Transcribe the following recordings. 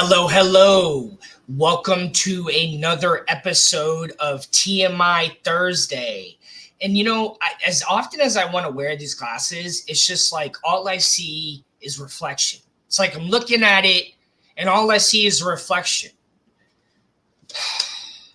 Hello, hello. Welcome to another episode of T.M.I Thursday. And as often as I want to wear these glasses, it's just like all I see is reflection. It's like I'm looking at it and all I see is reflection.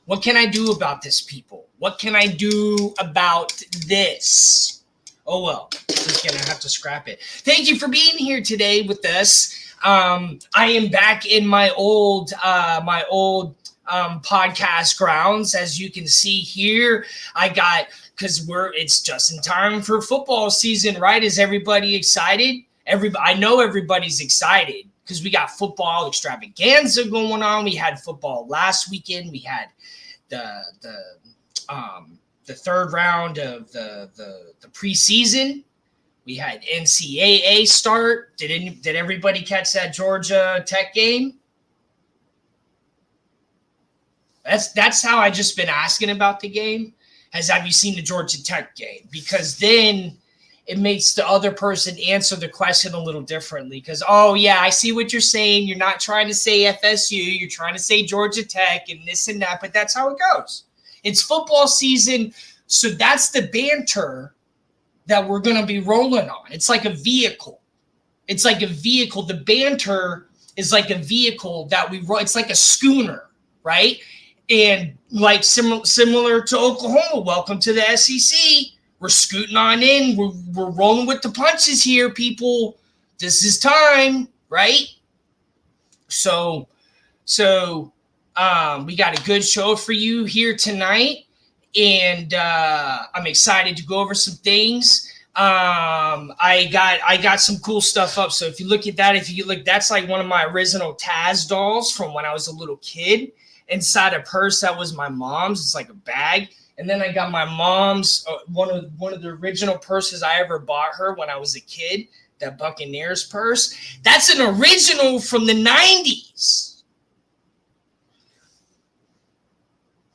What can I do about this, people? What can I do about this? Oh, well, just gonna have to scrap it. Thank you for being here today with us. I am back in my old podcast grounds. As you can see here, it's just in time for football season, right? Is everybody excited? I know everybody's excited because we got football extravaganza going on. We had football last weekend. We had the third round of the preseason. We had NCAA start. Did everybody catch that Georgia Tech game? That's how I just been asking about the game. Have you seen the Georgia Tech game? Because then it makes the other person answer the question a little differently. Because, oh, yeah, I see what you're saying. You're not trying to say FSU. You're trying to say Georgia Tech and this and that. But that's how it goes. It's football season. So that's the banter that we're going to be rolling on. It's like a vehicle. The banter is like a vehicle that we roll. It's like a schooner, right? And like similar to Oklahoma, welcome to the SEC. We're scooting on in. We're rolling with the punches here, people. This is time, right? So we got a good show for you here tonight. And I'm excited to go over some things. I got some cool stuff up. So if you look at that, that's like one of my original Taz dolls from when I was a little kid. Inside a purse that was my mom's. It's like a bag. And then I got my mom's one of the original purses I ever bought her when I was a kid. That Buccaneers purse. That's an original from the 90s.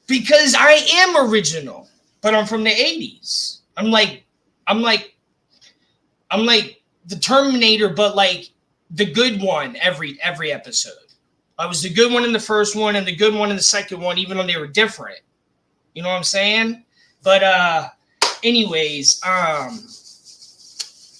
Because I am original, but I'm from the 80s. I'm like the Terminator, but like the good one every episode. I was the good one in the first one and the good one in the second one, even though they were different. You know what I'm saying? But anyways,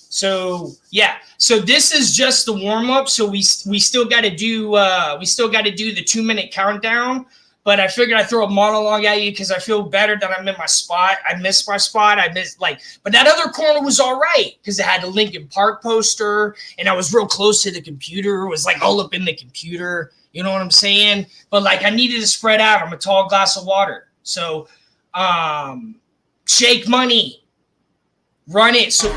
so yeah. So this is just the warm up. So we still got to do the 2-minute countdown. But I figured I'd throw a monologue at you because I feel better that I'm in my spot. I missed my spot. But that other corner was all right because it had the Lincoln Park poster and I was real close to the computer. It was like all up in the computer. You know what I'm saying? But like I needed to spread out. I'm a tall glass of water. So shake money. Run it. So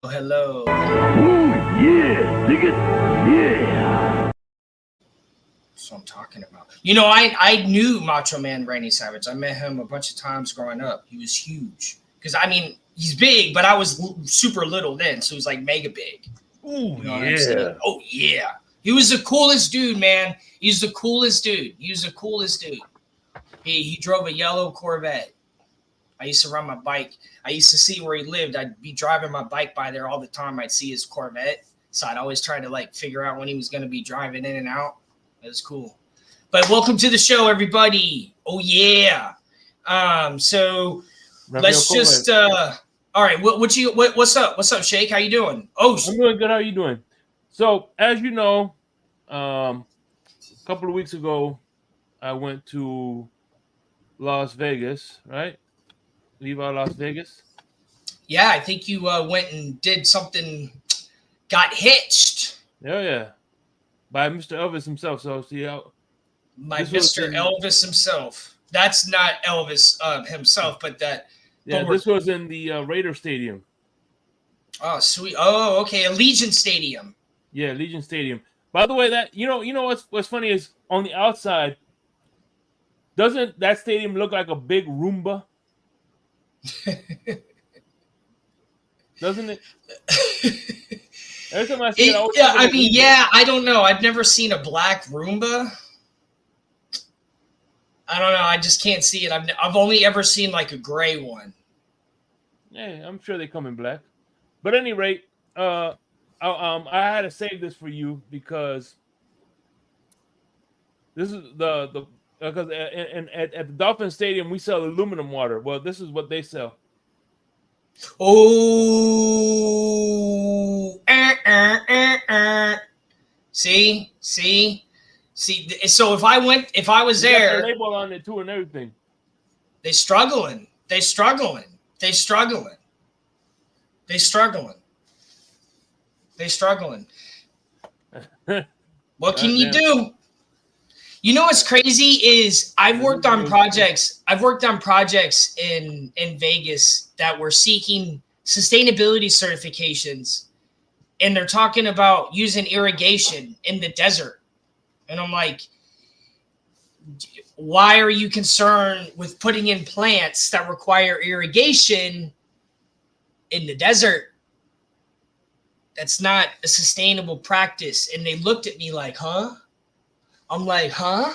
Hello. Oh, yeah, dig it. Yeah. That's what I'm talking about. You know, I knew Macho Man Randy Savage. I met him a bunch of times growing up. He was huge. Because, I mean, he's big, but I was super little then. So he was like mega big. Oh, You know what I'm saying? Oh, yeah. He was the coolest dude, man. He's the coolest dude. He was the coolest dude. He drove a yellow Corvette. I used to ride my bike. I used to see where he lived. I'd be driving my bike by there all the time. I'd see his Corvette. So I'd always try to like figure out when he was going to be driving in and out. It was cool. But welcome to the show, everybody. Oh, yeah. So let's just all right. What's up? What's up, Shake? How you doing? Oh, I'm doing good. How are you doing? So, as you know, a couple of weeks ago, I went to Las Vegas, right? Leave out Las Vegas. Yeah, I think you went and did something, got hitched. Yeah. By Mr. Elvis himself. So, see how. My Mr. Elvis himself. That's not Elvis himself, but that. Yeah, this was in the Raider Stadium. Oh, sweet. Oh, okay. Allegiant Stadium. Yeah, Allegiant Stadium. By the way, that you know what's funny is on the outside, doesn't that stadium look like a big Roomba? Doesn't it? Every time I see it, I mean, yeah, I don't know. I've never seen a black Roomba. I don't know. I just can't see it. I've only ever seen like a gray one. Yeah, I'm sure they come in black. But at any rate, I had to save this for you because this is the because at the Dolphin Stadium we sell aluminum water. Well, this is what they sell. Oh, See. So if I was there, got the label on it too and everything. They struggling. What can you do? You know what's crazy is I've worked on projects in Vegas that were seeking sustainability certifications, and they're talking about using irrigation in the desert. And I'm like, why are you concerned with putting in plants that require irrigation in the desert? That's not a sustainable practice. And they looked at me like, huh? I'm like, huh?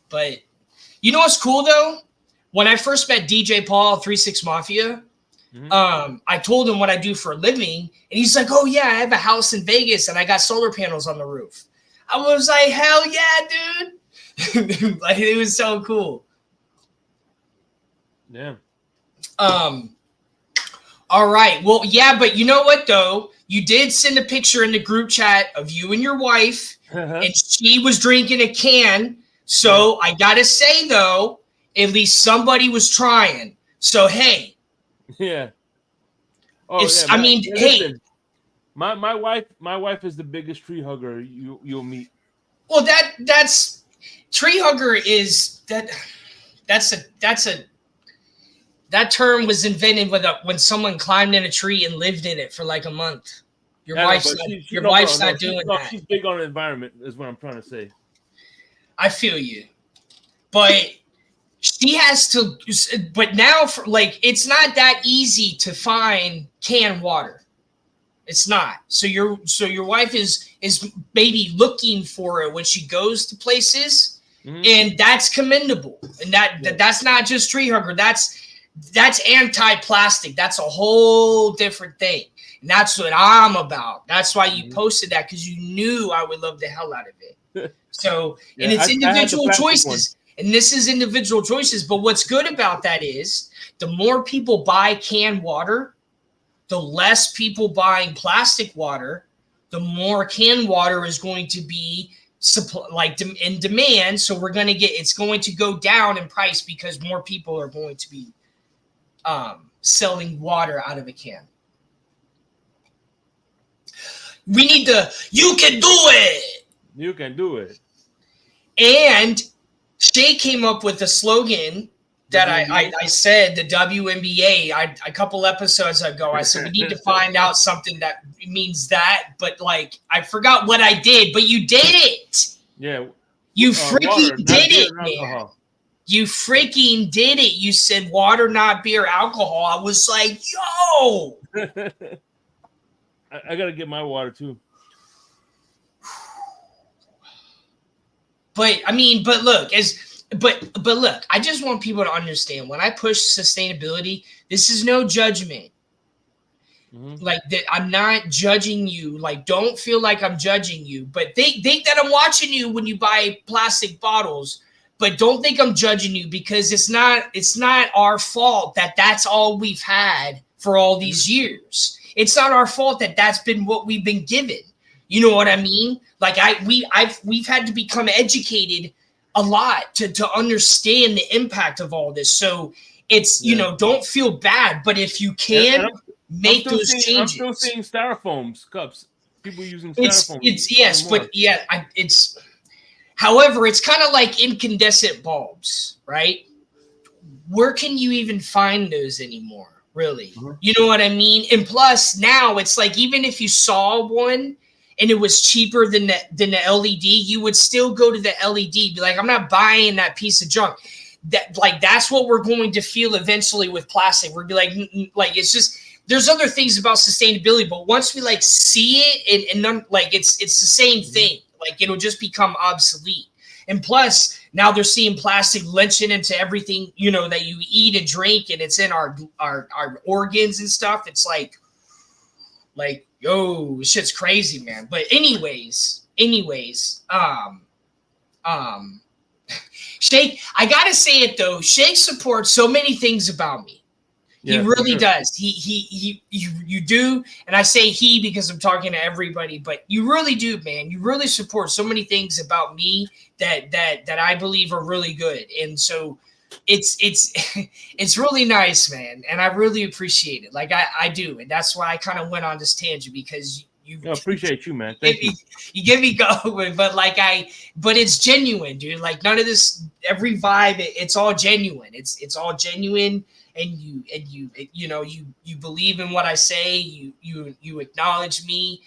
But you know what's cool though? When I first met DJ Paul, 3-6 Mafia, I told him what I do for a living, and he's like, oh yeah, I have a house in Vegas and I got solar panels on the roof. I was like, hell yeah, dude. Like, it was so cool. Yeah. All right. Well, yeah, but you know what though? You did send a picture in the group chat of you and your wife, and she was drinking a can. So I gotta say though, at least somebody was trying. So hey. Yeah. Hey. My wife is the biggest tree hugger you'll meet. Well, that's tree hugger is that term was invented when someone climbed in a tree and lived in it for like a month. Your wife's not doing that. She's big on the environment, is what I'm trying to say. I feel you, but she has to. But now, it's not that easy to find canned water. It's not. So your wife is maybe looking for it when she goes to places, and that's commendable. And that's not just tree hugger. That's anti-plastic. That's a whole different thing. And that's what I'm about. That's why you posted that, because you knew I would love the hell out of it. So, and it's individual choices. And this is individual choices. But what's good about that is the more people buy canned water, the less people buying plastic water, the more canned water is going to be in demand. So it's going to go down in price because more people are going to be selling water out of a can. We need you can do it. You can do it. And Shay came up with a slogan that WNBA? I said the WNBA. A couple episodes ago, I said we need to find out something that means that, but like I forgot what I did. But you did it. Yeah. You Water, freaking not did beer it, and man. alcohol. You freaking did it. You said water, not beer, alcohol. I was like, yo. I gotta get my water too. But I mean, but look, look, I just want people to understand when I push sustainability, this is no judgment. Like that, I'm not judging you. Like, don't feel like I'm judging you, but think that I'm watching you when you buy plastic bottles. But don't think I'm judging you because it's not our fault that that's all we've had for all these years. It's not our fault that that's been what we've been given. You know what I mean? Like we've had to become educated a lot to understand the impact of all this. So it's don't feel bad, but if you can make those changes. I'm still seeing styrofoams cups. People using styrofoam. It's yes, but yeah, it's. However, it's kind of like incandescent bulbs, right? Where can you even find those anymore? Really, you know what I mean? And plus, now it's like even if you saw one and it was cheaper than the LED, you would still go to the LED. Be like, I'm not buying that piece of junk. That's what we're going to feel eventually with plastic. We'll be like it's just. There's other things about sustainability, but once we like see it and like it's the same thing. Like it'll just become obsolete. And plus, now they're seeing plastic lynching into everything, that you eat and drink, and it's in our organs and stuff. It's like, yo, shit's crazy, man. But anyways, Shake, I gotta say it though, Shake supports so many things about me. He really does. You do, and I say he because I'm talking to everybody, but you really do, man. You really support so many things about me that I believe are really good, and so it's it's really nice, man, and I really appreciate it. Like I do, and that's why I kind of went on this tangent because you appreciate you, man. Thank you. You get me going, but but it's genuine, dude. Like none of this, every vibe, it's all genuine. It's all genuine. And you believe in what I say, you acknowledge me,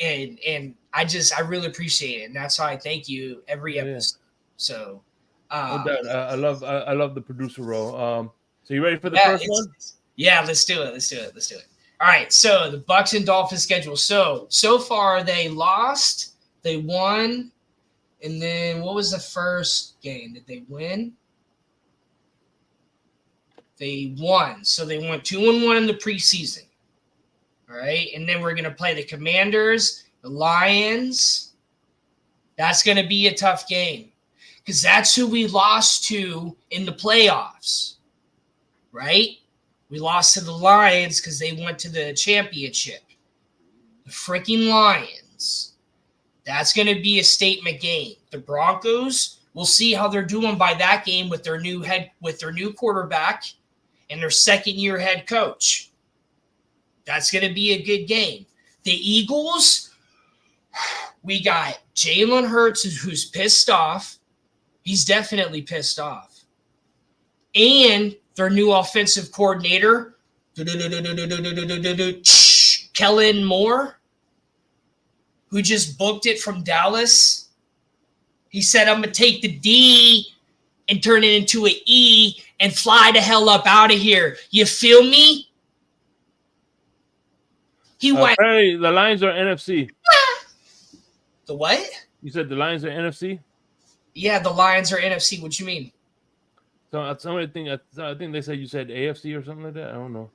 and I really appreciate it, and that's how I thank you every episode. So, no doubt. I love the producer role. So you ready for the first one? Yeah, let's do it. All right. So the Bucks and Dolphins schedule. So far they lost, they won, and then what was the first game? Did they win? They won. So they went 2-1 in the preseason. All right. And then we're going to play the Commanders, the Lions. That's going to be a tough game because that's who we lost to in the playoffs. Right? We lost to the Lions because they went to the championship. The freaking Lions. That's going to be a statement game. The Broncos, we'll see how they're doing by that game with their new quarterback and their second-year head coach. That's going to be a good game. The Eagles, we got Jalen Hurts, who's pissed off. He's definitely pissed off. And their new offensive coordinator, Kellen Moore, who just booked it from Dallas. He said, I'm going to take the D and turn it into an E and fly the hell up out of here. You feel me? He went. Hey, the Lions are NFC. The what? You said the Lions are NFC? Yeah, the Lions are NFC. What you mean? So I think they said you said AFC or something like that. I don't know.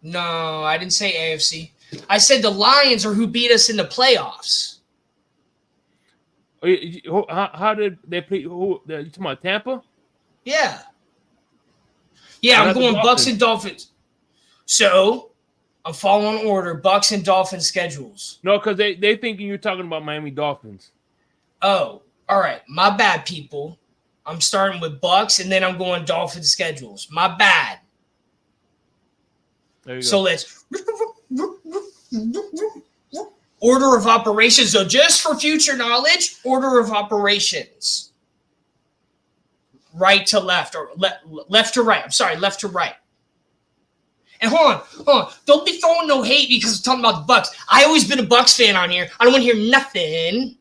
No, I didn't say AFC. I said the Lions are who beat us in the playoffs. How did they play? You talking about Tampa? Yeah. Yeah, I'm going Bucks and Dolphins. So I'm following order. Bucks and Dolphins schedules. No, because they thinking you're talking about Miami Dolphins. Oh, all right. My bad, people. I'm starting with Bucks and then I'm going Dolphins schedules. My bad. There you go. So let's order of operations. So just for future knowledge, order of operations. right to left or left to right. I'm sorry, left to right. And hold on. Don't be throwing no hate because we're talking about the Bucks. I always been a Bucks fan on here. I don't want to hear nothing.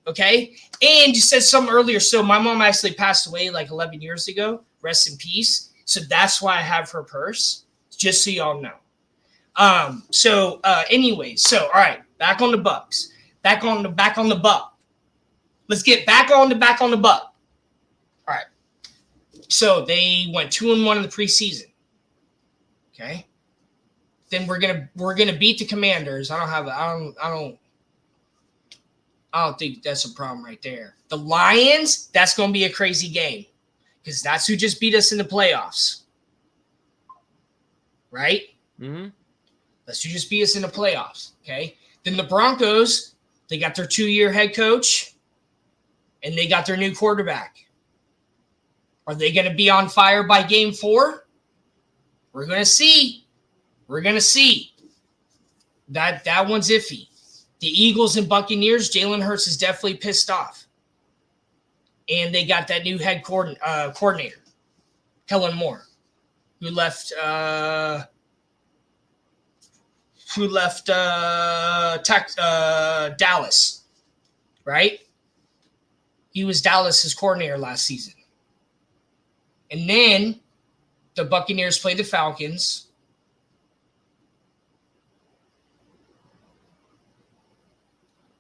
Okay? And you said something earlier. So my mom actually passed away like 11 years ago. Rest in peace. So that's why I have her purse. Just so y'all know. Anyway, all right, back on the Bucks. Back on the Buck. Let's get back on the Buck. All right. So they went 2-1 in the preseason. Okay. Then we're gonna beat the Commanders. I don't think that's a problem right there. The Lions, that's gonna be a crazy game because that's who just beat us in the playoffs. Right? Mm-hmm. That's who just beat us in the playoffs. Okay. Then the Broncos, they got their 2-year head coach, and they got their new quarterback. Are they going to be on fire by game 4? We're going to see. That one's iffy. The Eagles and Buccaneers, Jalen Hurts is definitely pissed off. And they got that new head coordinator, Kellen Moore, who left Dallas, right? He was Dallas's coordinator last season. And then the Buccaneers play the Falcons.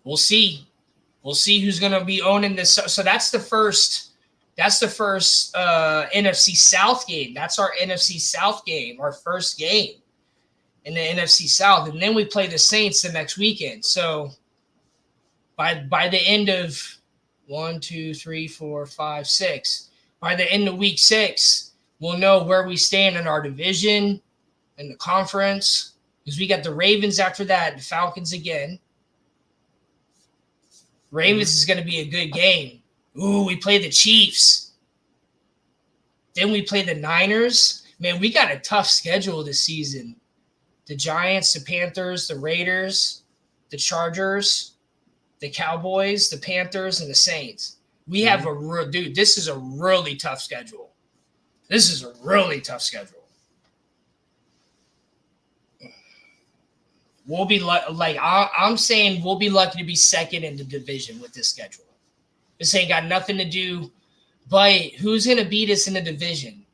We'll see. We'll see who's going to be owning this. So that's the first NFC South game. That's our NFC South game, our first game in the NFC South. And then we play the Saints the next weekend. So by the end of 1, 2, 3, 4, 5, 6, by the end of week 6, we'll know where we stand in our division, in the conference, because we got the Ravens after that, the Falcons again. Ravens is going to be a good game. Ooh, we play the Chiefs. Then we play the Niners. Man, we got a tough schedule this season. The Giants, the Panthers, the Raiders, the Chargers, the Cowboys, the Panthers, and the Saints. We have this is a really tough schedule. We'll be I'm saying we'll be lucky to be second in the division with this schedule. This ain't got nothing to do, but who's going to beat us in the division?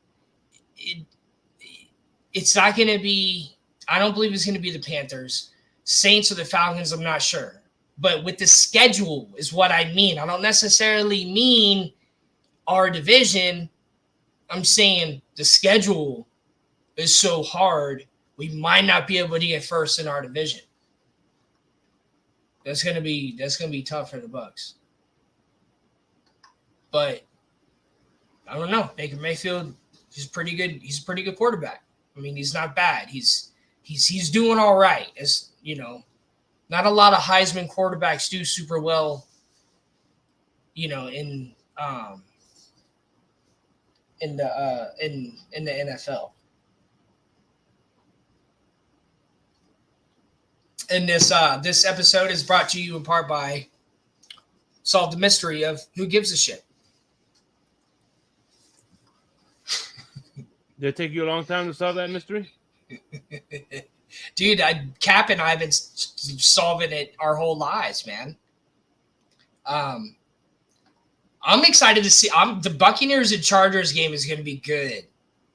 It's not going to be, I don't believe it's going to be the Panthers. Saints or the Falcons, I'm not sure. But with the schedule is what I mean. I don't necessarily mean our division. I'm saying the schedule is so hard, we might not be able to get first in our division. That's gonna be tough for the Bucks. But I don't know. Baker Mayfield, he's pretty good. He's a pretty good quarterback. I mean, he's not bad. He's doing all right. As you know, not a lot of Heisman quarterbacks do super well. You know, in the NFL. And this episode is brought to you in part by Solve the Mystery of Who Gives a Shit. Did it take you a long time to solve that mystery? Dude, Cap and I have been solving it our whole lives, man. I'm excited to see. The Buccaneers and Chargers game is going to be good.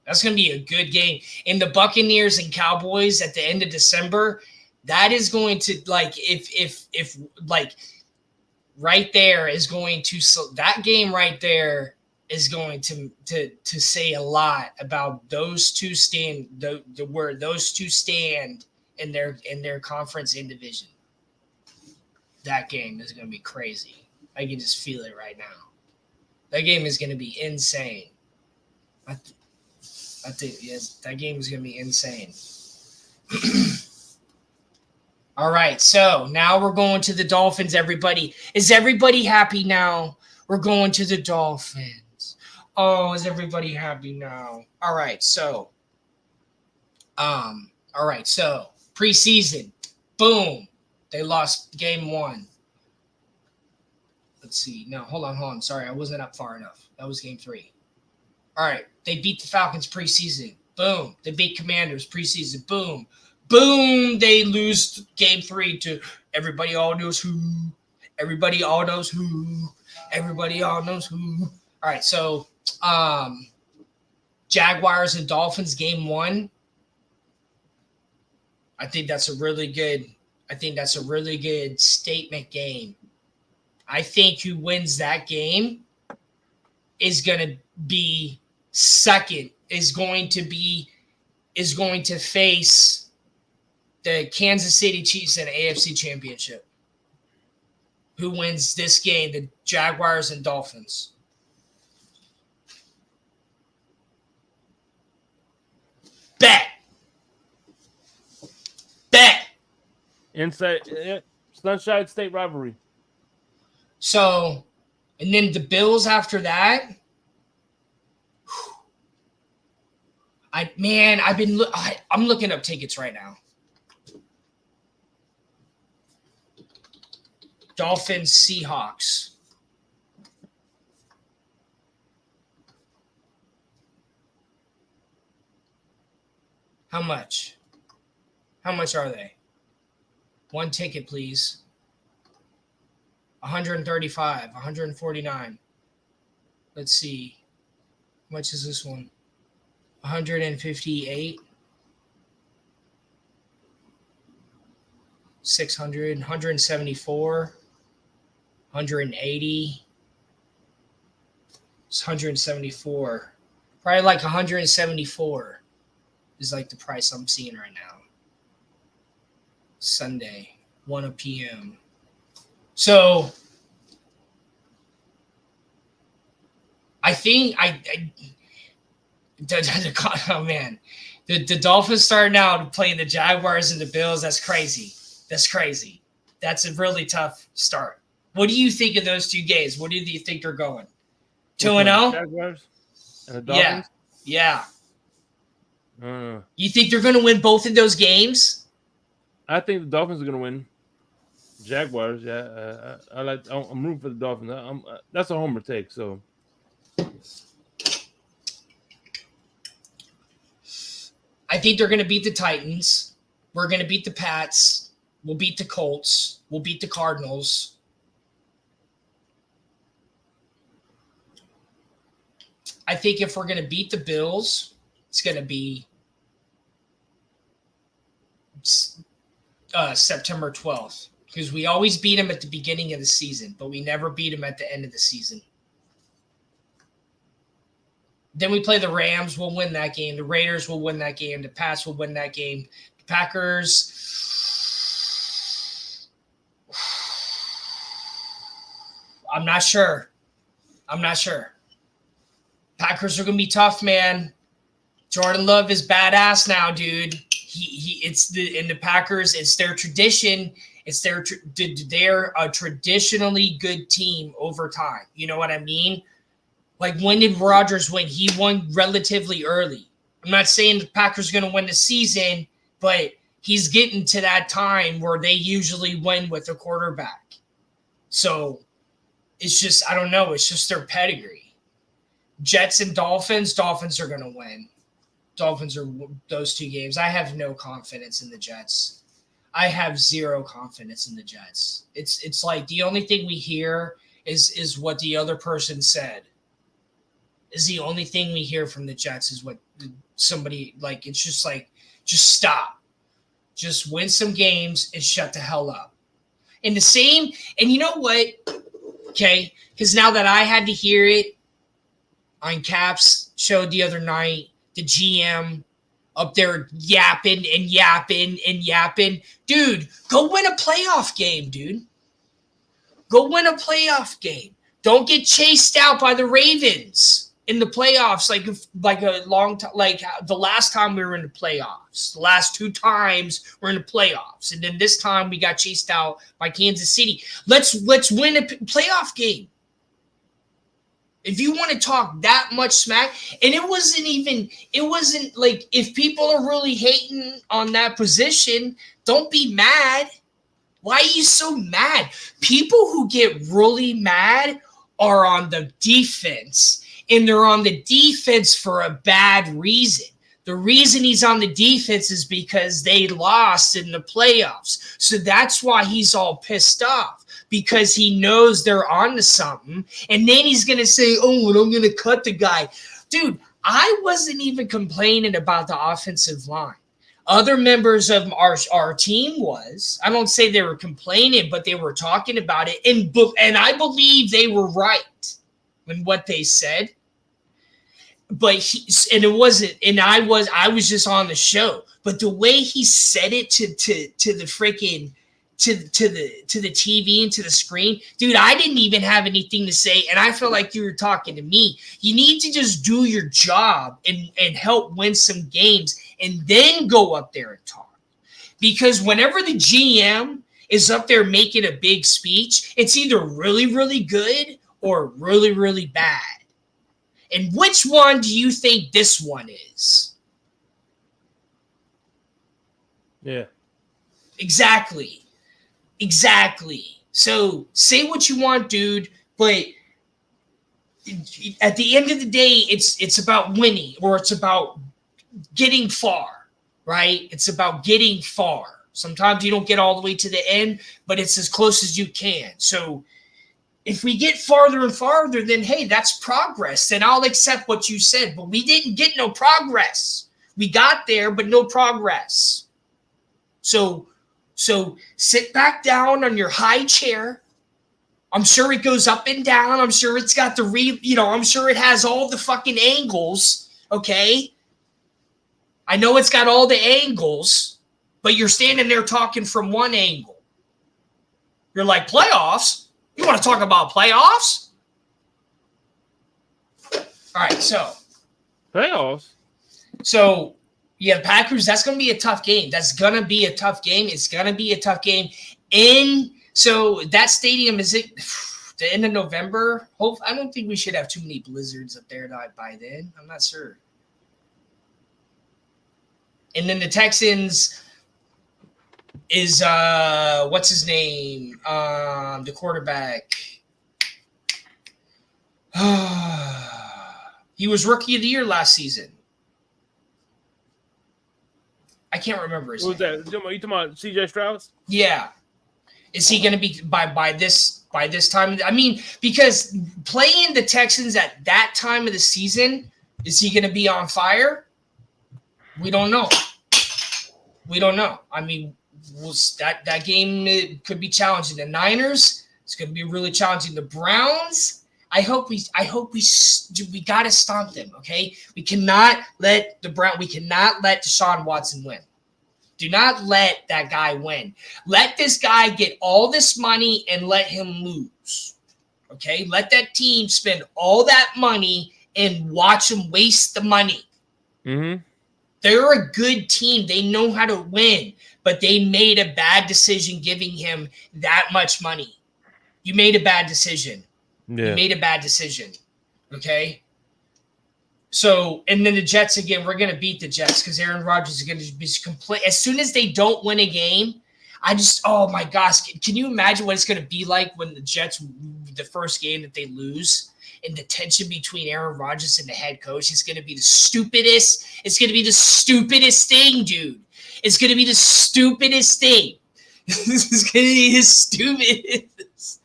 That's going to be a good game. And the Buccaneers and Cowboys at the end of December, that is going to if right there is going to, so that game right there is going to say a lot about those two stand where those two stand in their conference and division. That game is going to be crazy. I can just feel it right now. That game is going to be insane. I think yes, that game is going to be insane. All right, so now we're going to the Dolphins, everybody. Is everybody happy now? We're going to the Dolphins. Oh, is everybody happy now? All right, so preseason, boom. They lost game 1. Let's see. No, hold on. Sorry, I wasn't up far enough. That was game 3. All right, they beat the Falcons preseason. Boom. They beat Commanders preseason. Boom. Boom. They lose game 3 to everybody all knows who. Everybody all knows who. Everybody all knows who. All right, so Jaguars and Dolphins game 1. I think that's a really good statement game. I think who wins that game is going to be second, is going to face the Kansas City Chiefs in the AFC Championship. Who wins this game? The Jaguars and Dolphins. Bet. Inside Sunshine State rivalry. So, and then the Bills after that. I'm looking up tickets right now. Dolphins, Seahawks. How much? How much are they? One ticket, please. 135, 149. Let's see. How much is this one? 158. 600, 174. 180. It's 174. Probably like 174 is like the price I'm seeing right now. Sunday, 1 p.m. So I think oh man, the Dolphins starting out playing the Jaguars and the Bills. That's crazy. That's a really tough start. What do you think of those two games? What do you think they're going? 2-0? Jaguars and the Dolphins? Yeah. You think they're going to win both of those games? I think the Dolphins are going to win. Jaguars, yeah. I'm rooting for the Dolphins. That's a homer take. So, I think they're going to beat the Titans. We're going to beat the Pats. We'll beat the Colts. We'll beat the Cardinals. I think if we're going to beat the Bills, it's going to be September 12th. Because we always beat them at the beginning of the season, but we never beat them at the end of the season. Then we play the Rams. We'll win that game. The Raiders will win that game. The Pats will win that game. The Packers, I'm not sure. Packers are going to be tough, man. Jordan Love is badass now, dude. The Packers, it's their tradition. They're a traditionally good team over time. You know what I mean? Like, when did Rodgers win? He won relatively early. I'm not saying the Packers are going to win the season, but he's getting to that time where they usually win with a quarterback. So it's just, I don't know. It's just their pedigree. Jets and Dolphins. Dolphins are going to win. Dolphins are those two games. I have no confidence in the Jets. I have zero confidence in the Jets. It's like the only thing we hear is what the other person said. Is the only thing we hear from the Jets is what somebody, like, it's just like, just stop. Just win some games and shut the hell up. And you know what? Okay, because now that I had to hear it on Cap's show the other night, the GM up there yapping. Dude, go win a playoff game, dude. Go win a playoff game. Don't get chased out by the Ravens in the playoffs like a long time, like the last time we were in the playoffs. The last two times we're in the playoffs. And then this time we got chased out by Kansas City. Let's win a playoff game. If you want to talk that much smack, and it wasn't like, if people are really hating on that position, don't be mad. Why are you so mad? People who get really mad are on the defense and they're on the defense for a bad reason. The reason he's on the defense is because they lost in the playoffs. So that's why he's all pissed off, because he knows they're on to something. And then he's going to say, oh, and I'm going to cut the guy. Dude, I wasn't even complaining about the offensive line. Other members of our team was. I don't say they were complaining, but they were talking about it. And I believe they were right in what they said. But it wasn't, and I was just on the show. But the way he said it to the freaking to the TV and to the screen, dude, I didn't even have anything to say, and I feel like you were talking to me. You need to just do your job and help win some games, and then go up there and talk. Because whenever the GM is up there making a big speech, it's either really, really good or really, really bad. And which one do you think this one is? Yeah. Exactly. So say what you want, dude, but at the end of the day, it's about winning, or it's about getting far, right? It's about getting far. Sometimes you don't get all the way to the end, but it's as close as you can. So if we get farther and farther, then, hey, that's progress. Then I'll accept what you said. But we didn't get no progress. We got there, but no progress. So sit back down on your high chair. I'm sure it goes up and down. I'm sure it's got I'm sure it has all the fucking angles, okay? I know it's got all the angles, but you're standing there talking from one angle. You're like, playoffs? You want to talk about playoffs? All right, so. Playoffs? So, yeah, Packers, that's going to be a tough game. That's going to be a tough game. It's going to be a tough game. So that stadium, is it the end of November? I don't think we should have too many blizzards up there by then. I'm not sure. And then the Texans is what's his name? The quarterback. He was rookie of the year last season. I can't remember his name. What was that? You talking about CJ Stroud? Yeah. Is he going to be by this time? I mean, because playing the Texans at that time of the season, is he going to be on fire? We don't know. I mean, that game could be challenging. The Niners, it's going to be really challenging. The Browns, I hope we got to stomp them. Okay, we cannot let Deshaun Watson win. Do not let that guy win. Let this guy get all this money and let him lose. Okay, let that team spend all that money and watch him waste the money. Mm-hmm. They're a good team. They know how to win, but they made a bad decision giving him that much money. You made a bad decision. Yeah. You made a bad decision. Okay? So, and then the Jets again, we're going to beat the Jets because Aaron Rodgers is going to be complete. As soon as they don't win a game, oh my gosh, can you imagine what it's going to be like when the Jets, the first game that they lose? And the tension between Aaron Rodgers and the head coach is going to be the stupidest. It's going to be the stupidest thing, dude. It's going to be the stupidest thing. This is going to be the stupidest.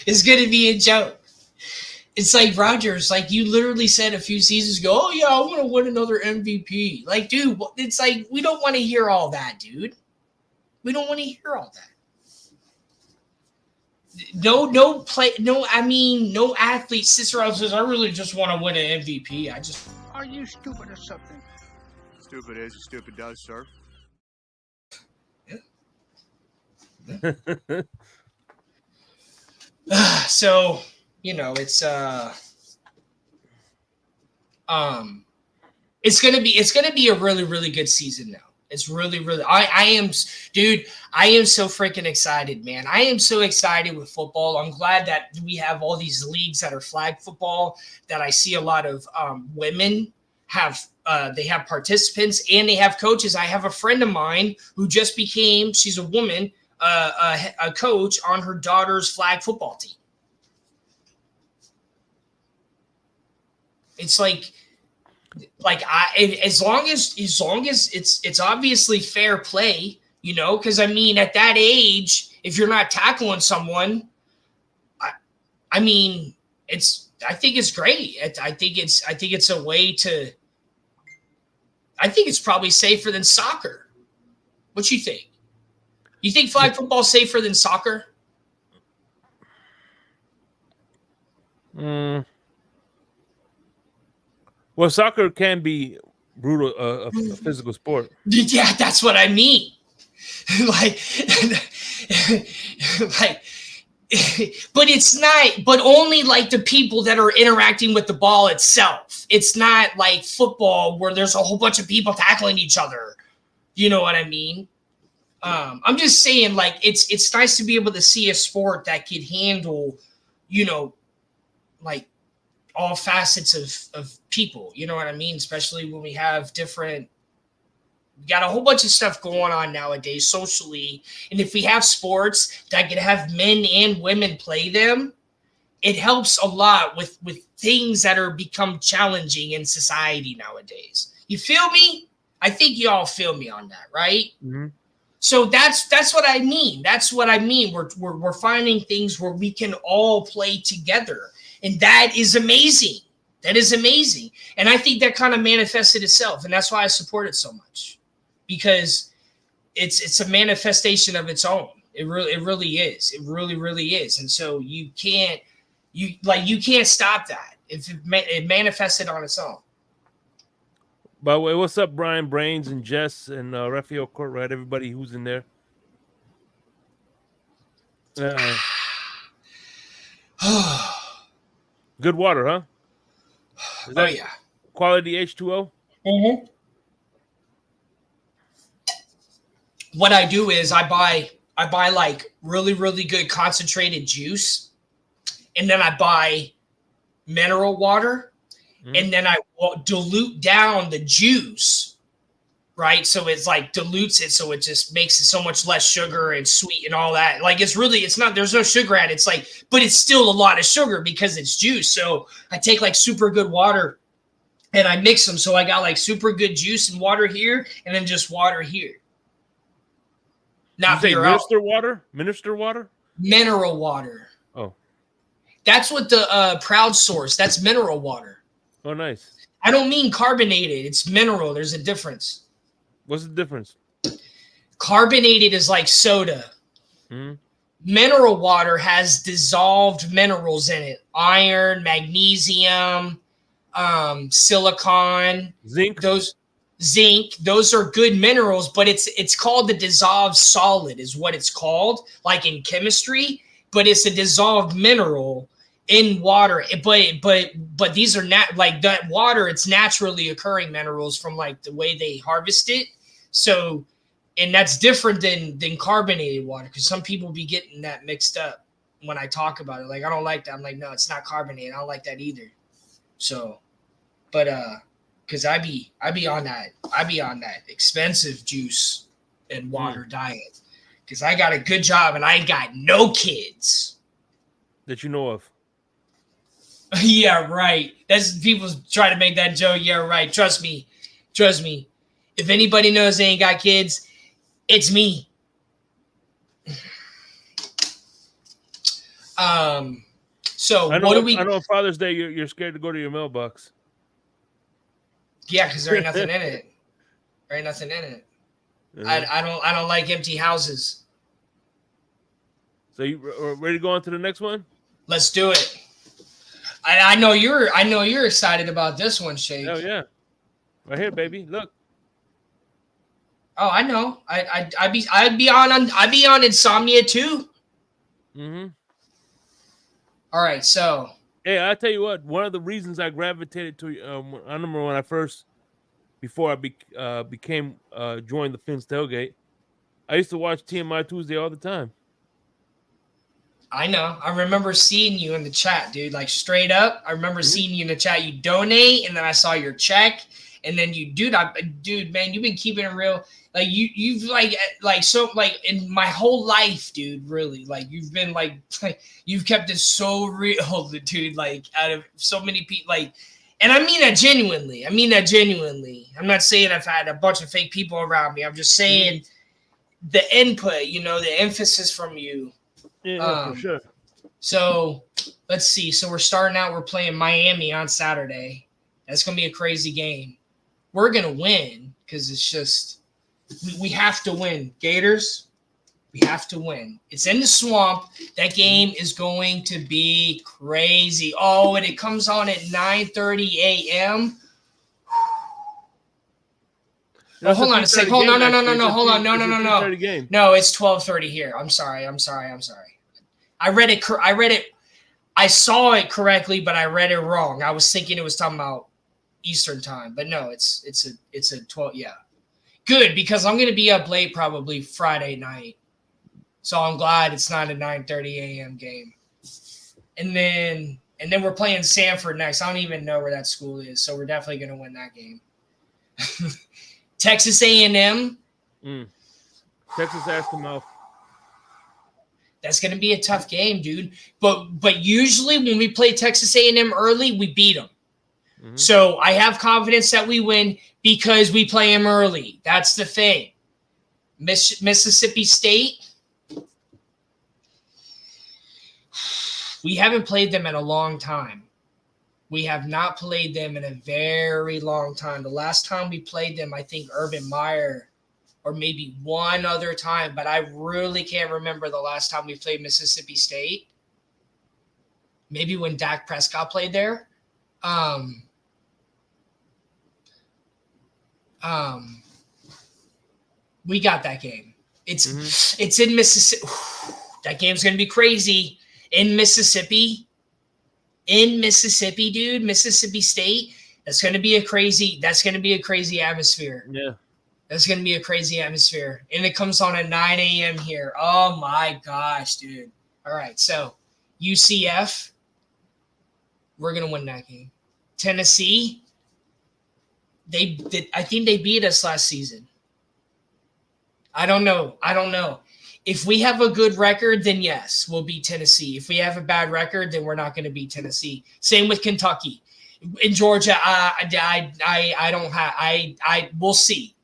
It's going to be a joke. It's like Rodgers, like you literally said a few seasons ago, oh, yeah, I want to win another MVP. Like, dude, it's like we don't want to hear all that, dude. We don't want to hear all that. No athlete sits around and says, I really just want to win an MVP. Are you stupid or something? Stupid is, stupid does, sir. So, it's gonna be a really, really good season now. It's really, really, I am so freaking excited, man. I am so excited with football. I'm glad that we have all these leagues that are flag football, that I see a lot of women they have participants and they have coaches. I have a friend of mine who she's a woman, a coach on her daughter's flag football team. It's like as long as it's obviously fair play, because I mean at that age, if you're not tackling someone, I mean I think it's great. I think it's a way to. I think it's probably safer than soccer. What you think? You think flag football is safer than soccer? Well, soccer can be brutal, a physical sport. Yeah, that's what I mean. like, but it's not. But only like the people that are interacting with the ball itself. It's not like football where there's a whole bunch of people tackling each other. You know what I mean? I'm just saying, like, it's nice to be able to see a sport that could handle, like all facets of people. You know what I mean? Especially when we have we got a whole bunch of stuff going on nowadays socially. And if we have sports that can have men and women play them, it helps a lot with things that are become challenging in society nowadays. You feel me? I think you all feel me on that, right? Mm-hmm. So that's what I mean. That's what I mean. We're finding things where we can all play together. And that is amazing. That is amazing. And I think that kind of manifested itself. And that's why I support it so much. Because it's a manifestation of its own. It really is. It really is. And so you can't stop that. If it manifested on its own. By the way, what's up, Brian, Brains, and Jess, and Raphael Courtright, everybody who's in there? Good water, huh? Is that yeah. Quality H2O? Mm-hmm. What I do is I buy like really, really good concentrated juice, and then I buy mineral water, and then I dilute down the juice, right? So it's like dilutes it, so it just makes it so much less sugar and sweet and all that. Like there's no sugar at it. It's like, but it's still a lot of sugar because it's juice. So I take like super good water and I mix them. So I got like super good juice and water here, and then just water here. Not you say minister water? Minister water? Mineral water. Oh. That's what the Proud Source. That's mineral water. Oh, nice. I don't mean carbonated. It's mineral. There's a difference. What's the difference? Carbonated is like soda. Mm-hmm. Mineral water has dissolved minerals in it. Iron, magnesium, silicon. Zinc. Those are good minerals, but it's called the dissolved solid is what it's called, like in chemistry, but it's a dissolved mineral in water. But these are not like that water. It's naturally occurring minerals from like the way they harvest it. So, and that's different than carbonated water, because some people be getting that mixed up when I talk about it. Like, I don't like that. I'm like, no, it's not carbonated. I don't like that either. So, but because I be on that expensive juice and water diet, because I got a good job and I ain't got no kids that you know of. Yeah, right. That's people try to make that joke. Yeah, right. Trust me. If anybody knows they ain't got kids, it's me. So I know, what do we? I know on Father's Day you're scared to go to your mailbox. Yeah, because there ain't nothing in it. There ain't nothing in it. I don't like empty houses. So you ready to go on to the next one? Let's do it. I know you're excited about this one, Shake. Oh yeah, right here, baby. Look. Oh, I know. I'd be on Insomnia too. Mm-hmm. All right, so. Hey, I tell you what. One of the reasons I gravitated to, I remember when before I became joined the Fins Tailgate, I used to watch T.M.I. Tuesday all the time. I know. I remember seeing you in the chat, dude. Like straight up, I remember seeing you in the chat. You donate, and then I saw your check, and then you, dude, man, you've been keeping it real. Like you've so in my whole life, dude. Really, like you've been like you've kept it so real, dude. Like out of so many people, like, and I mean that genuinely. I'm not saying I've had a bunch of fake people around me. I'm just saying the input, the emphasis from you. Yeah, for sure. So let's see. So we're starting out. We're playing Miami on Saturday. That's gonna be a crazy game. We're gonna win because it's just we have to win. Gators, we have to win. It's in the swamp. That game is going to be crazy. Oh, and it comes on at 9:30 a.m. Oh, hold on a second. Hold on, no. Hold on, no. No, it's 12:30 here. I'm sorry. I read it. I saw it correctly, but I read it wrong. I was thinking it was talking about Eastern time, but no, it's a 12. Yeah, good, because I'm gonna be up late probably Friday night, so I'm glad it's not a 9:30 a.m. game. And then we're playing Sanford next. I don't even know where that school is, so we're definitely gonna win that game. Texas A&M. Texas asked them out. That's going to be a tough game, dude. But usually when we play Texas A&M early, we beat them. Mm-hmm. So I have confidence that we win because we play them early. That's the thing. Mississippi State, we haven't played them in a long time. We have not played them in a very long time. The last time we played them, I think Urban Meyer, or maybe one other time, but I really can't remember the last time we played Mississippi State. Maybe when Dak Prescott played there. We got that game. It's in Mississippi. That game's gonna be crazy. In Mississippi, dude, Mississippi State. That's gonna be a crazy atmosphere. Yeah. That's going to be a crazy atmosphere. And it comes on at 9 a.m. here. Oh, my gosh, dude. All right, so UCF, we're going to win that game. Tennessee, I think they beat us last season. I don't know. If we have a good record, then yes, we'll beat Tennessee. If we have a bad record, then we're not going to beat Tennessee. Same with Kentucky. In Georgia, we'll see.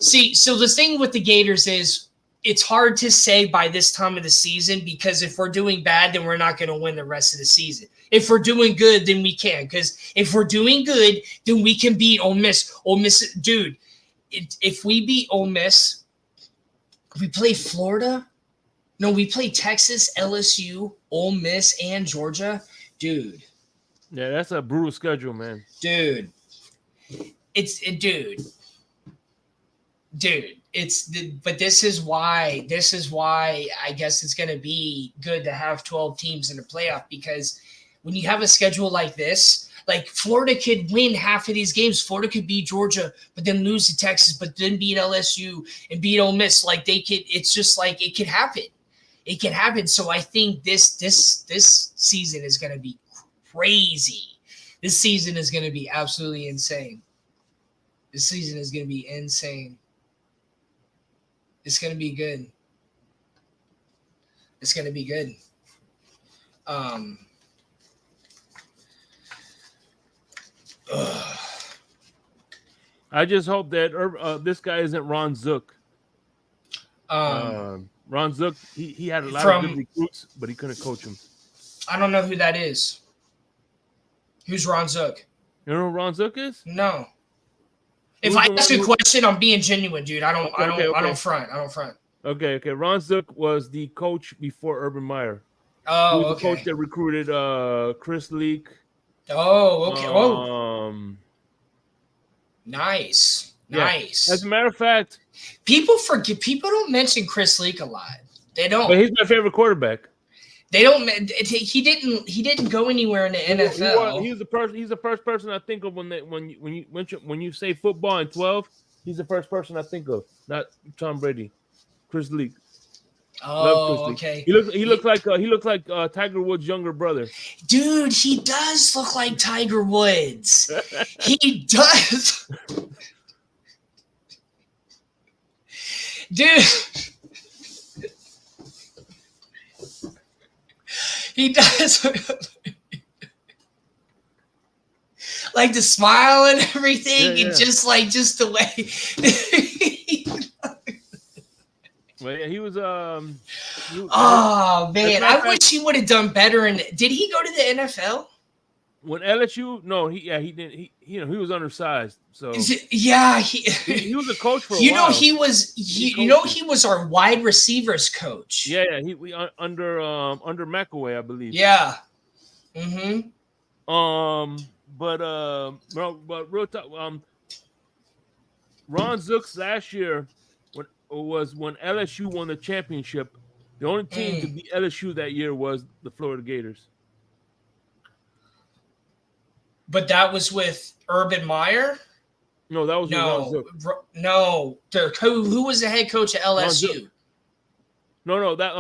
So the thing with the Gators is it's hard to say by this time of the season, because if we're doing bad, then we're not going to win the rest of the season. If we're doing good, then we can. Because if we're doing good, then we can beat Ole Miss. Ole Miss, dude, if we beat Ole Miss, we play Florida. No, we play Texas, LSU, Ole Miss, and Georgia. Dude. Yeah, that's a brutal schedule, man. Dude. But this is why I guess it's going to be good to have 12 teams in the playoff, because when you have a schedule like this, like Florida could win half of these games. Florida could beat Georgia, but then lose to Texas, but then beat LSU and beat Ole Miss. Like it's just like it could happen. It can happen. So I think this season is going to be crazy. This season is going to be absolutely insane. This season is going to be insane. It's going to be good. It's going to be good. I just hope that this guy isn't Ron Zook. Ron Zook, he had a lot of good recruits, but he couldn't coach them. I don't know who that is. Who's Ron Zook? You know who Ron Zook is? No. If I ask a question, I'm being genuine, dude. I don't front. Okay. Ron Zook was the coach before Urban Meyer. Oh, he was the coach that recruited Chris Leak. Oh, okay. Nice. As a matter of fact, people don't mention Chris Leak a lot. They don't. But he's my favorite quarterback. They don't. He didn't go anywhere in the NFL. He's the first person I think of when you say football in 12. He's the first person I think of. Not Tom Brady, Chris Leak. Oh, okay. He looks like Tiger Woods' younger brother. Dude, he does look like Tiger Woods. He does. Dude. He does. Like the smile and everything, and just the way. Well, yeah, he was. Oh man, I wish he would have done better. And did he go to the NFL? When LSU, no, he didn't. He was undersized. So he was a coach for a while. He was our wide receivers coach. Yeah, we under McAway, I believe. Yeah. Mm-hmm. But real talk. Ron Zook's last year when LSU won the championship. The only team to beat LSU that year was the Florida Gators. But that was with Urban Meyer? No, that was with Ron Zook. No. Who was the head coach at LSU? No, that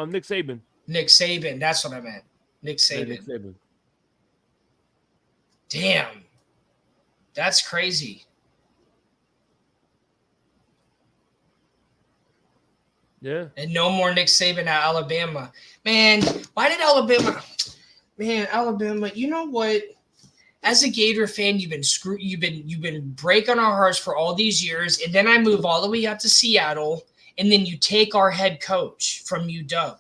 Nick Saban. Nick Saban, that's what I meant. Nick Saban. Yeah, Nick Saban. Damn. That's crazy. Yeah. And no more Nick Saban at Alabama. Man, why did Alabama? Man, Alabama, you know what? As a Gator fan, you've been breaking our hearts for all these years, and then I move all the way out to Seattle, and then you take our head coach from UW.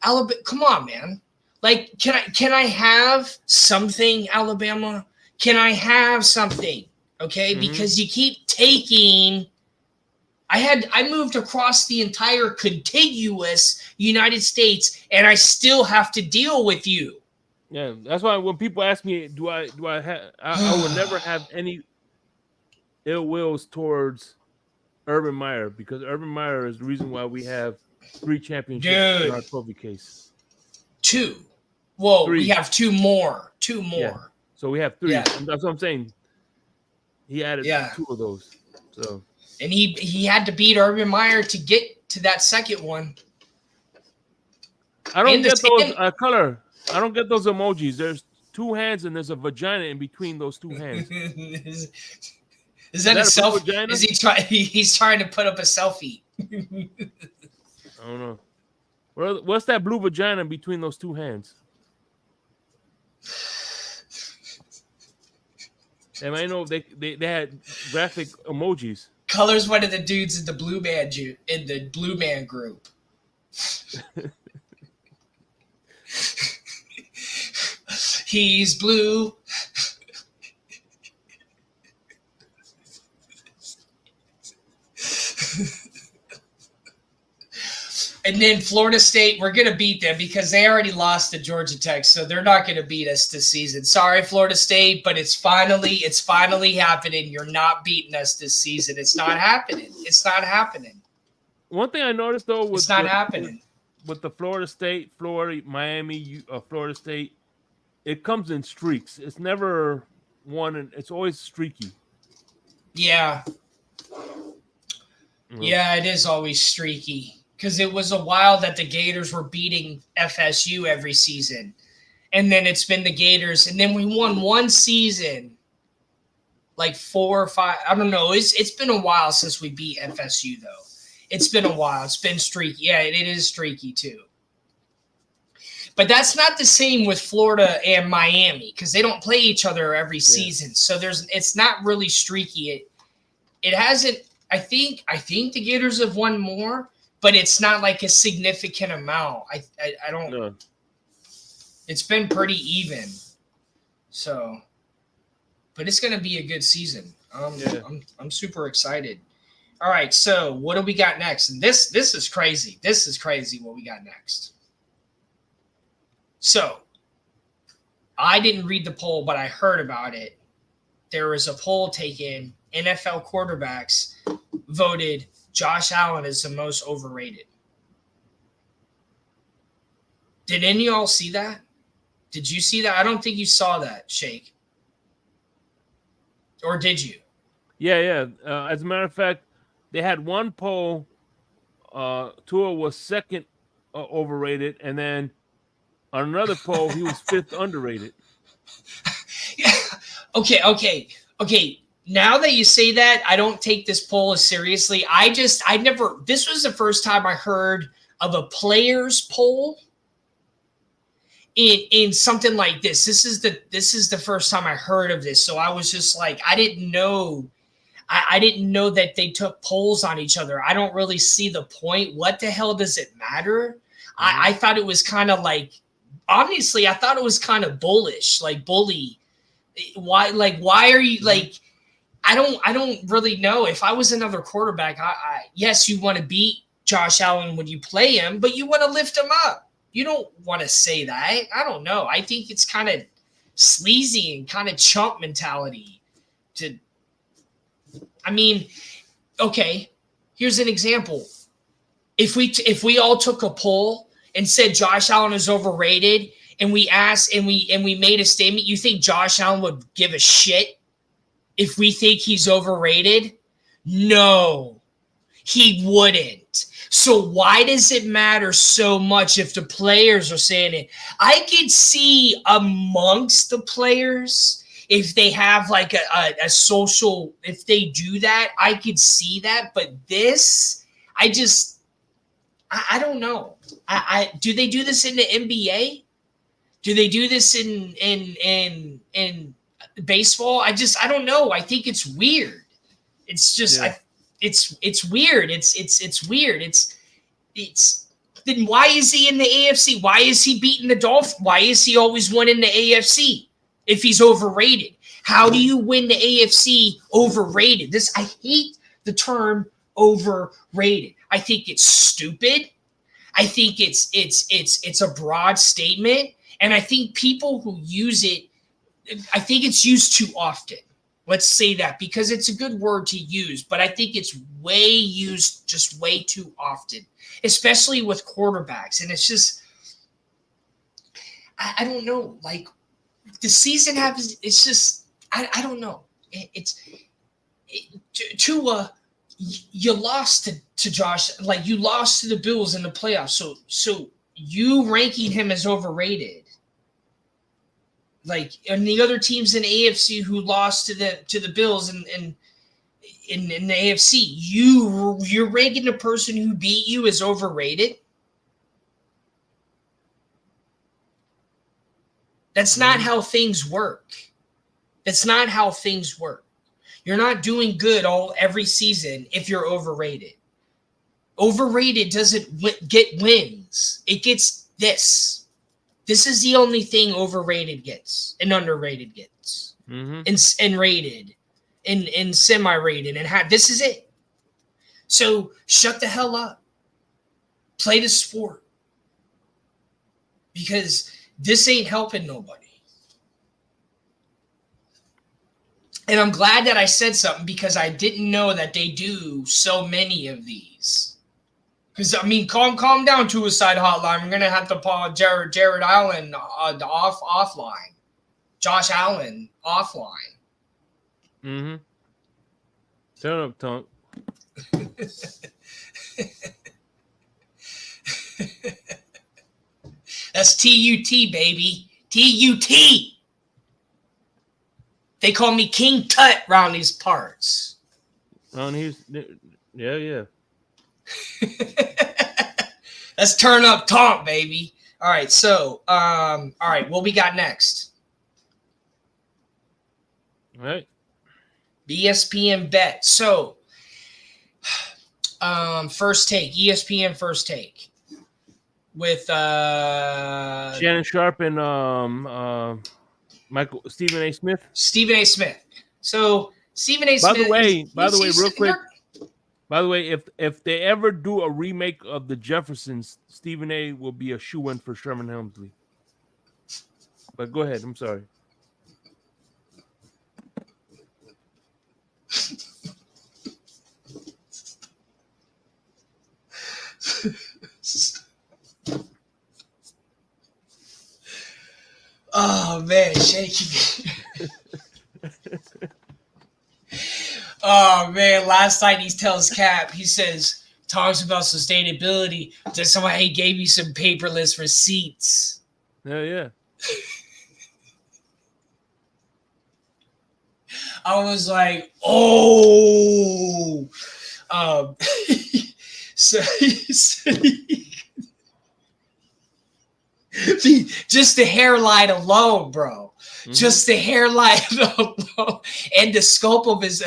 Alabama, come on, man. Like, can I have something, Alabama? Can I have something? Okay, because you keep taking. I moved across the entire contiguous United States, and I still have to deal with you. Yeah, that's why when people ask me, do I have? I will never have any ill wills towards Urban Meyer, because Urban Meyer is the reason why we have 3 championships in our trophy case. 2. Whoa, 3. We have 2 more. 2 more. Yeah. So we have 3. Yeah. That's what I'm saying. He added 2 of those. So. And he had to beat Urban Meyer to get to that second one. I don't get those color. I don't get those emojis. There's 2 hands and there's a vagina in between those 2 hands. Is that a selfie? Is he's trying to put up a selfie? I don't know. What's that blue vagina in between those 2 hands? And I know they had graphic emojis. Color's one of the dudes in the Blue Man group. He's blue. And then Florida State, we're going to beat them because they already lost to Georgia Tech, so they're not going to beat us this season. Sorry, Florida State, but it's finally happening. You're not beating us this season. It's not happening. It's not happening. One thing I noticed, though, it's not happening. With the Florida State, Miami, Florida State, it comes in streaks. It's never one, and it's always streaky. Yeah. Yeah, it is always streaky. Because it was a while that the Gators were beating FSU every season. And then it's been the Gators. And then we won one season, like 4 or 5. I don't know. It's been a while since we beat FSU, though. It's been a while. It's been streaky. Yeah, it is streaky, too. But that's not the same with Florida and Miami because they don't play each other every season. So it's not really streaky. It hasn't – I think the Gators have won more. But it's not like a significant amount. I don't. No. It's been pretty even. So, but it's gonna be a good season. I'm super excited. All right, so what do we got next? And this is crazy. This is crazy what we got next. So, I didn't read the poll, but I heard about it. There was a poll taken. NFL quarterbacks voted Josh Allen is the most overrated. Did any of y'all see that? Did you see that? I don't think you saw that, Shake. Or did you? Yeah. As a matter of fact, they had one poll Tua was second overrated, and then on another poll, he was fifth underrated. Okay. Now that you say that, I don't take this poll as seriously. This was the first time I heard of a players poll in something like this. This is the first time I heard of this. So I was just like, I didn't know that they took polls on each other. I don't really see the point. What the hell does it matter? I thought it was kind of like, obviously, I thought it was kind of bullish, like bully. Why are you like? I don't really know. If I was another quarterback, yes, you want to beat Josh Allen when you play him, but you want to lift him up. You don't want to say that. I don't know. I think it's kind of sleazy and kind of chump mentality. Okay, here's an example. If we all took a poll and said Josh Allen is overrated, and we asked and we made a statement, you think Josh Allen would give a shit if we think he's overrated? No, he wouldn't. So why does it matter so much if the players are saying it? I could see amongst the players, if they have like a social, if they do that, I could see that. But this, I don't know. Do they do this in the NBA? Do they do this in baseball? I don't know. I think it's weird. It's just it's weird. It's weird. It's then why is he in the AFC? Why is he beating the Dolphins? Why is he always winning the AFC if he's overrated? How do you win the AFC overrated? I hate the term overrated. I think it's stupid. I think it's a broad statement. And I think people who use it, I think it's used too often. Let's say that, because it's a good word to use, but I think it's used just way too often, especially with quarterbacks. And it's just, I don't know. Like, the season happens. It's just, I don't know. Tua, you lost to Josh. Like, you lost to the Bills in the playoffs. So you ranking him as overrated. Like, and the other teams in AFC who lost to the Bills and in the AFC, you're ranking the person who beat you as overrated. That's not how things work. That's not how things work. You're not doing good every season if you're overrated. Overrated doesn't get wins. It gets this. This is the only thing overrated gets and underrated gets, and rated, and semi-rated, and this is it. So shut the hell up. Play the sport, because this ain't helping nobody. And I'm glad that I said something, because I didn't know that they do so many of these. Because, I mean, calm down, Suicide Hotline. I'm going to have to call Jared Allen offline. Josh Allen offline. Mm-hmm. Turn up, Tonk. That's TUT, baby. TUT. They call me King Tut around these parts. Yeah. Let's turn up Tonk, baby. All right, so what we got next? All right. ESPN bet. So first take, ESPN first take with Shannon Sharp and Stephen A. Smith. Stephen A. Smith. So Stephen A. Smith. By the way, real quick. By the way, if they ever do a remake of the Jeffersons, Stephen A. will be a shoo-in for Sherman Hemsley. But go ahead. I'm sorry. Oh, man, shaky. Oh, man, last night he tells Cap, he says, talks about sustainability. Then somebody gave me some paperless receipts. Yeah. I was like, oh, so just the hairline alone, bro. Mm-hmm. Just the hairline alone, and the scope of his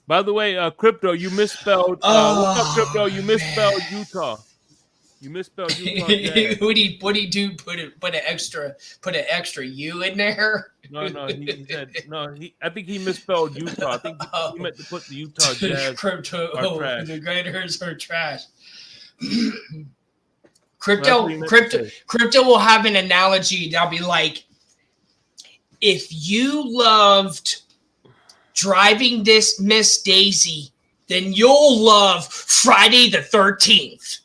By the way, Crypto, you misspelled. What's up, Crypto? You misspelled man. Utah. You misspelled Utah. What do you do? Put an extra U in there? No. He said no. I think he misspelled Utah. I think he meant to put the Utah Jazz. Crypto. Trash. The Raiders are trash. Crypto will have an analogy that'll be like, if you loved driving this Miss Daisy, then you'll love Friday the 13th.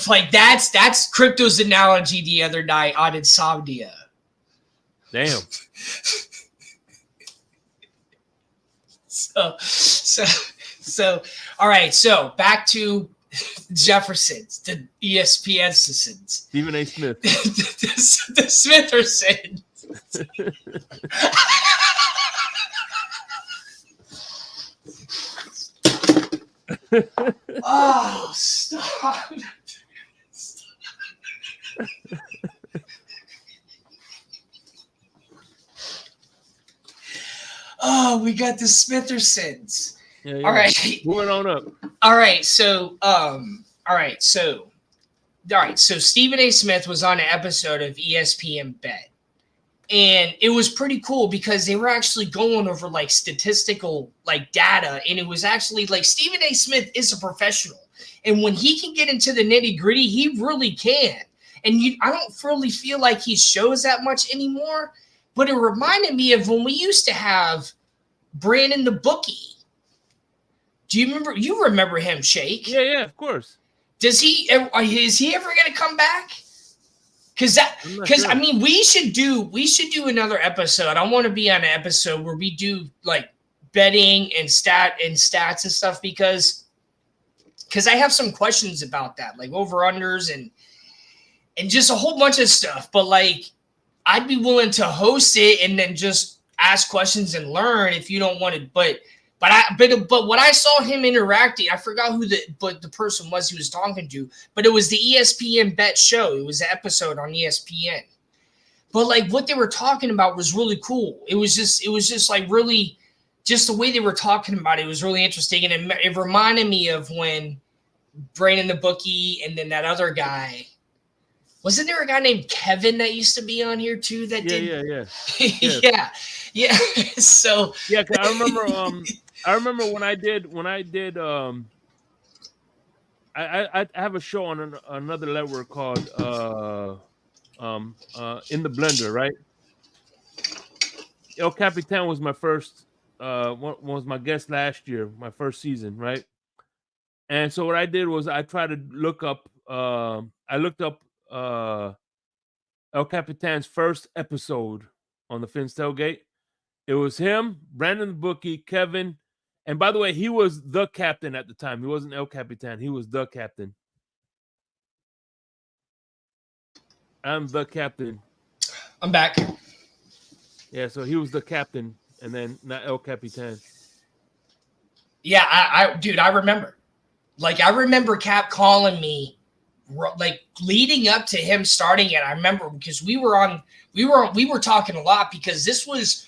Like that's Crypto's analogy the other night on Insomnia. Damn. So all right, so back to Jeffersons, the ESPNsons. Stephen A. Smith. the Smithersons. Oh, stop. Oh, we got the Smithersons. Yeah. All right. Moving on up. All right. So Stephen A. Smith was on an episode of ESPN Bet. And it was pretty cool because they were actually going over like statistical like data. And it was actually like Stephen A. Smith is a professional. And when he can get into the nitty gritty, he really can. And I don't really feel like he shows that much anymore. But it reminded me of when we used to have Brandon the Bookie. Do you remember? You remember him, Shake? Yeah, of course. Is he ever going to come back? Because sure. I mean, we should do another episode. I want to be on an episode where we do like betting and stats and stuff because I have some questions about that, like over-unders and just a whole bunch of stuff. But like, I'd be willing to host it and then just ask questions and learn if you don't want to. But when I saw him interacting, I forgot who the person was he was talking to, but it was the ESPN Bet show. It was an episode on ESPN. But like what they were talking about was really cool. It was just like really just the way they were talking about it was really interesting. And it reminded me of when Brandon the Bookie and then that other guy. Wasn't there a guy named Kevin that used to be on here too? That yeah. So yeah, 'cause I remember when I did. I have a show on another network called In the Blender, right? El Capitan was my first. Was my guest last year, my first season, right? And so what I did was I tried to look up. I looked up El Capitan's first episode on the Finn's Tailgate. It was him, Brandon the Bookie, Kevin, and by the way, he was the captain at the time. He wasn't El Capitan. He was the captain. I'm the captain. I'm back. Yeah, so he was the captain, and then not El Capitan. Yeah, I remember. Like, I remember Cap calling me, like, leading up to him starting it. I remember because we were talking a lot because this was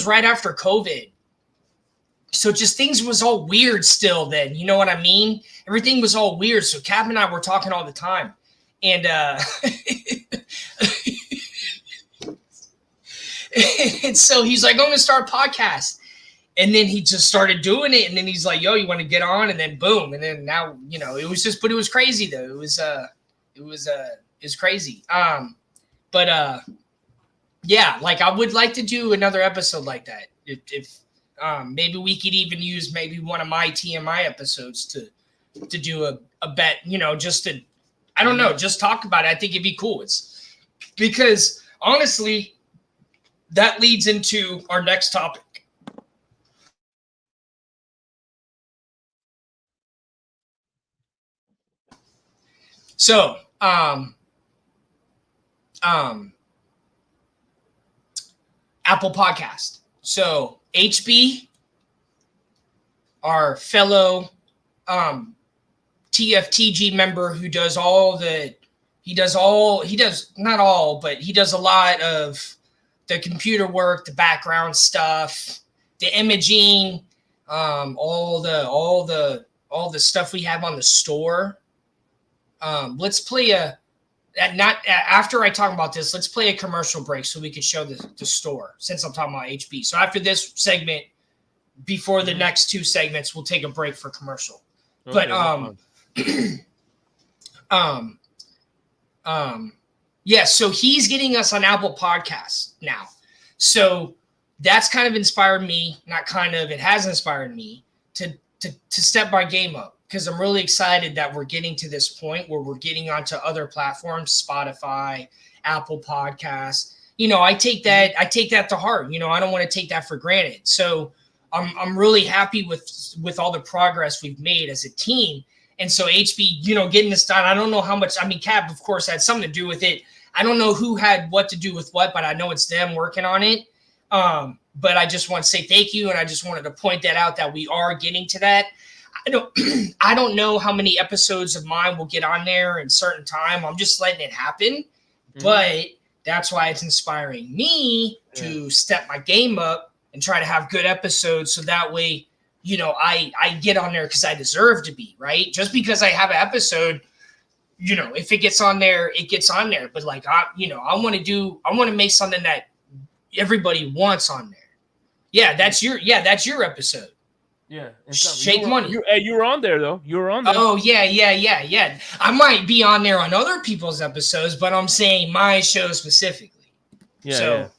right after COVID. So just things was all weird still then. You know what I mean? Everything was all weird. So Cap and I were talking all the time. And and so he's like, I'm going to start a podcast. And then he just started doing it. And then he's like, yo, you want to get on? And then boom. And then now, you know, it was crazy though. It was crazy. Yeah, like I would like to do another episode like that. If maybe we could even use maybe one of my T.M.I episodes to do a bet, you know, just to, I don't know, just talk about it. I think it'd be cool. It's because honestly, that leads into our next topic. So, Apple Podcast. So HB, our fellow TFTG member who does he does a lot of the computer work, the background stuff, the imaging, all the stuff we have on the store. Let's play after I talk about this, let's play a commercial break so we can show the store, since I'm talking about HB. So after this segment, before the next two segments, we'll take a break for commercial. Okay, but so he's getting us on Apple Podcasts now. So that's kind of inspired me, it has inspired me to step my game up, because I'm really excited that we're getting to this point where we're getting onto other platforms, Spotify, Apple Podcasts. I take that to heart. I don't want to take that for granted. So I'm really happy with all the progress we've made as a team. And so HB, getting this done, I don't know how much, Cap, of course, had something to do with it. I don't know who had what to do with what, but I know it's them working on it. But I just want to say thank you. And I just wanted to point that out, that we are getting to that. I don't know how many episodes of mine will get on there in certain time. I'm just letting it happen. But that's why it's inspiring me to step my game up and try to have good episodes. So that way, I get on there because I deserve to be, right? Just because I have an episode, if it gets on there, it gets on there. But I want to make something that everybody wants on there. Yeah, that's your episode. Yeah. Shake Money. You were on there, though. You were on there. Oh, yeah. I might be on there on other people's episodes, but I'm saying my show specifically. Yeah.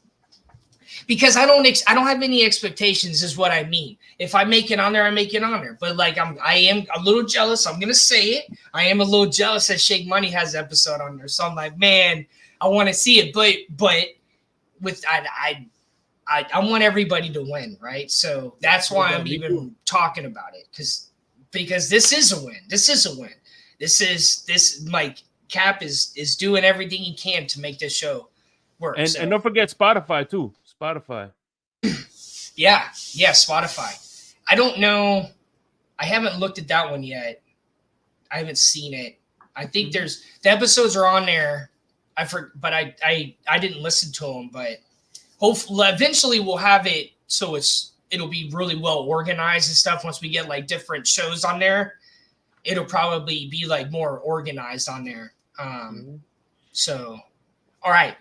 Because I don't have any expectations, is what I mean. If I make it on there, I make it on there. But I am a little jealous. I'm gonna say it. I am a little jealous that Shake Money has an episode on there. So I'm like, man, I want to see it. But with I want everybody to win, right? So that's why I'm even talking about it, because this is a win. This is a win. Cap is doing everything he can to make this show work. And don't forget Spotify too. Spotify. Yeah, Spotify. I don't know. I haven't looked at that one yet. I haven't seen it. I think the episodes are on there. But I didn't listen to them. But hopefully, eventually we'll have it so it'll be really well organized and stuff. Once we get different shows on there, it'll probably be more organized on there. So, all right.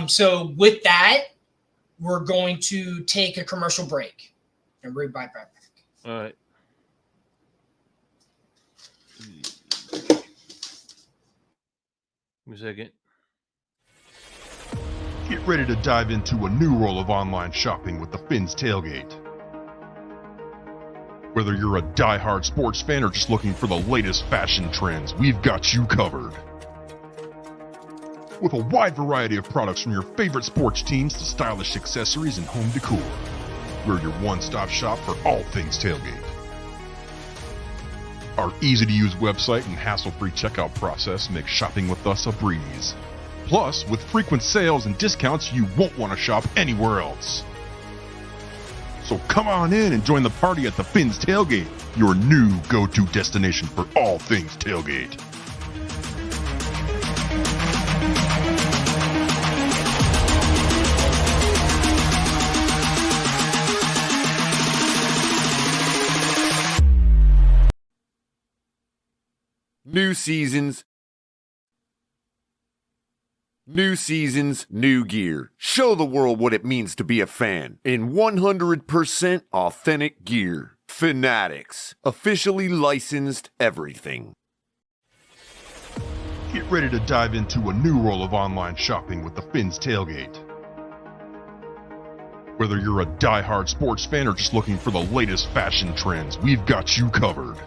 So with that, we're going to take a commercial break and we'll be right back. All right. Give me a second. Get ready to dive into a new world of online shopping with the Finn's Tailgate. Whether you're a die-hard sports fan or just looking for the latest fashion trends, we've got you covered. With a wide variety of products from your favorite sports teams to stylish accessories and home decor, we're your one-stop shop for all things tailgate. Our easy-to-use website and hassle-free checkout process make shopping with us a breeze. Plus, with frequent sales and discounts, you won't want to shop anywhere else. So come on in and join the party at the Finn's Tailgate, your new go-to destination for all things tailgate. New seasons, new gear. Show the world what it means to be a fan in 100% authentic gear. Fanatics, officially licensed everything. Get ready to dive into a new world of online shopping with the Finn's Tailgate. Whether you're a die-hard sports fan or just looking for the latest fashion trends, we've got you covered.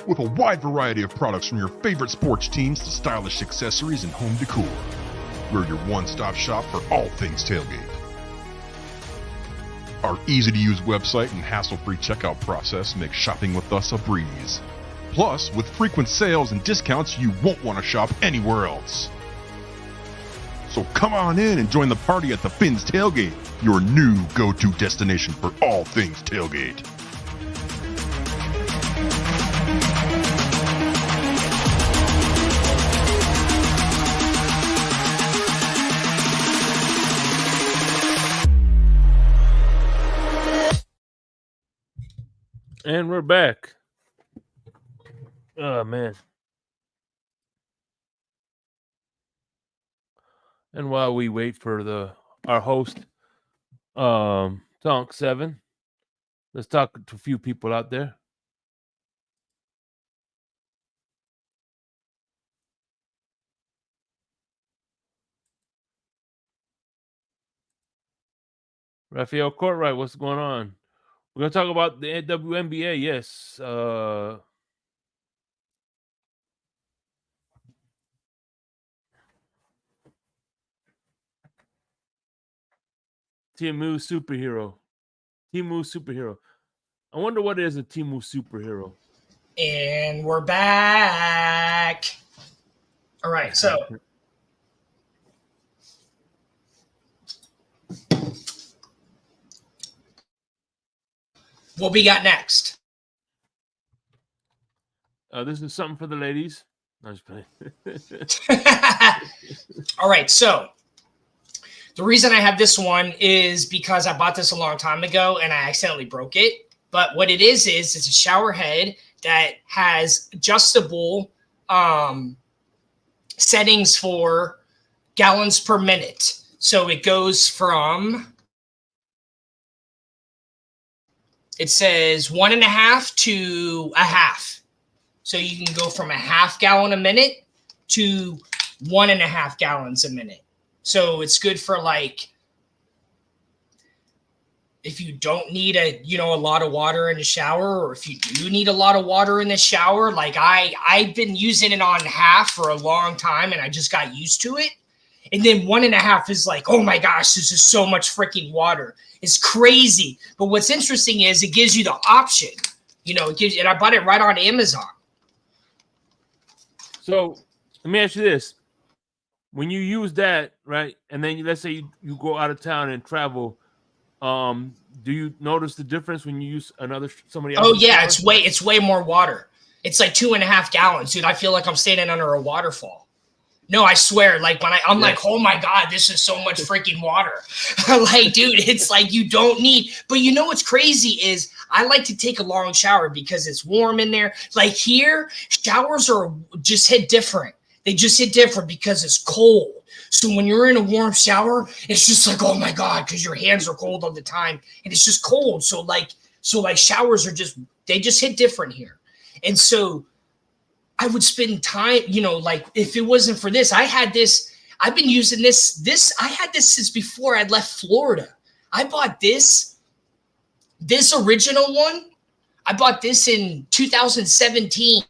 With a wide variety of products from your favorite sports teams to stylish accessories and home decor, We're your one-stop shop for all things tailgate. Our easy-to-use website and hassle-free checkout process makes shopping with us a breeze. Plus, with frequent sales and discounts, you won't want to shop anywhere else. So come on in and join the party at the Finn's Tailgate, your new go-to destination for all things tailgate. And we're back. Oh, man. And while we wait for our host, Tonk 7, let's talk to a few people out there. Raphael Courtright, what's going on? We're going to talk about the WNBA, yes. T.M.I superhero. T.M.I superhero. I wonder what is a T.M.I superhero. And we're back. All right, so what we got next? This is something for the ladies. I'm just playing. All right, so the reason I have this one is because I bought this a long time ago and I accidentally broke it. But what it is it's a shower head that has adjustable settings for gallons per minute. So it goes from, it says 1.5 to a half. So you can go from a half gallon a minute to 1.5 gallons a minute. So it's good for like, if you don't need a lot of water in the shower, or if you do need a lot of water in the shower, like I've been using it on half for a long time and I just got used to it. And then 1.5 is like, oh my gosh, this is so much freaking water. It's crazy. But what's interesting is it gives you the option, it gives, and I bought it right on Amazon. So let me ask you this. When you use that, right, and then let's say you go out of town and travel, do you notice the difference when you use somebody else? Oh yeah, it's way more water. It's like 2.5 gallons, dude. I feel like I'm standing under a waterfall. No, I swear, like when I'm like, oh my God, this is so much freaking water. Like, dude, it's like you don't need, but you know what's crazy is I like to take a long shower because it's warm in there. Like here, showers are just hit different. They just hit different because it's cold. So when you're in a warm shower, it's just like, oh my God, because your hands are cold all the time and it's just cold. So like showers are they just hit different here. And so I would spend time, like if it wasn't for this, I've been using this. I had this since before I left Florida. I bought this original one. I bought this in 2017.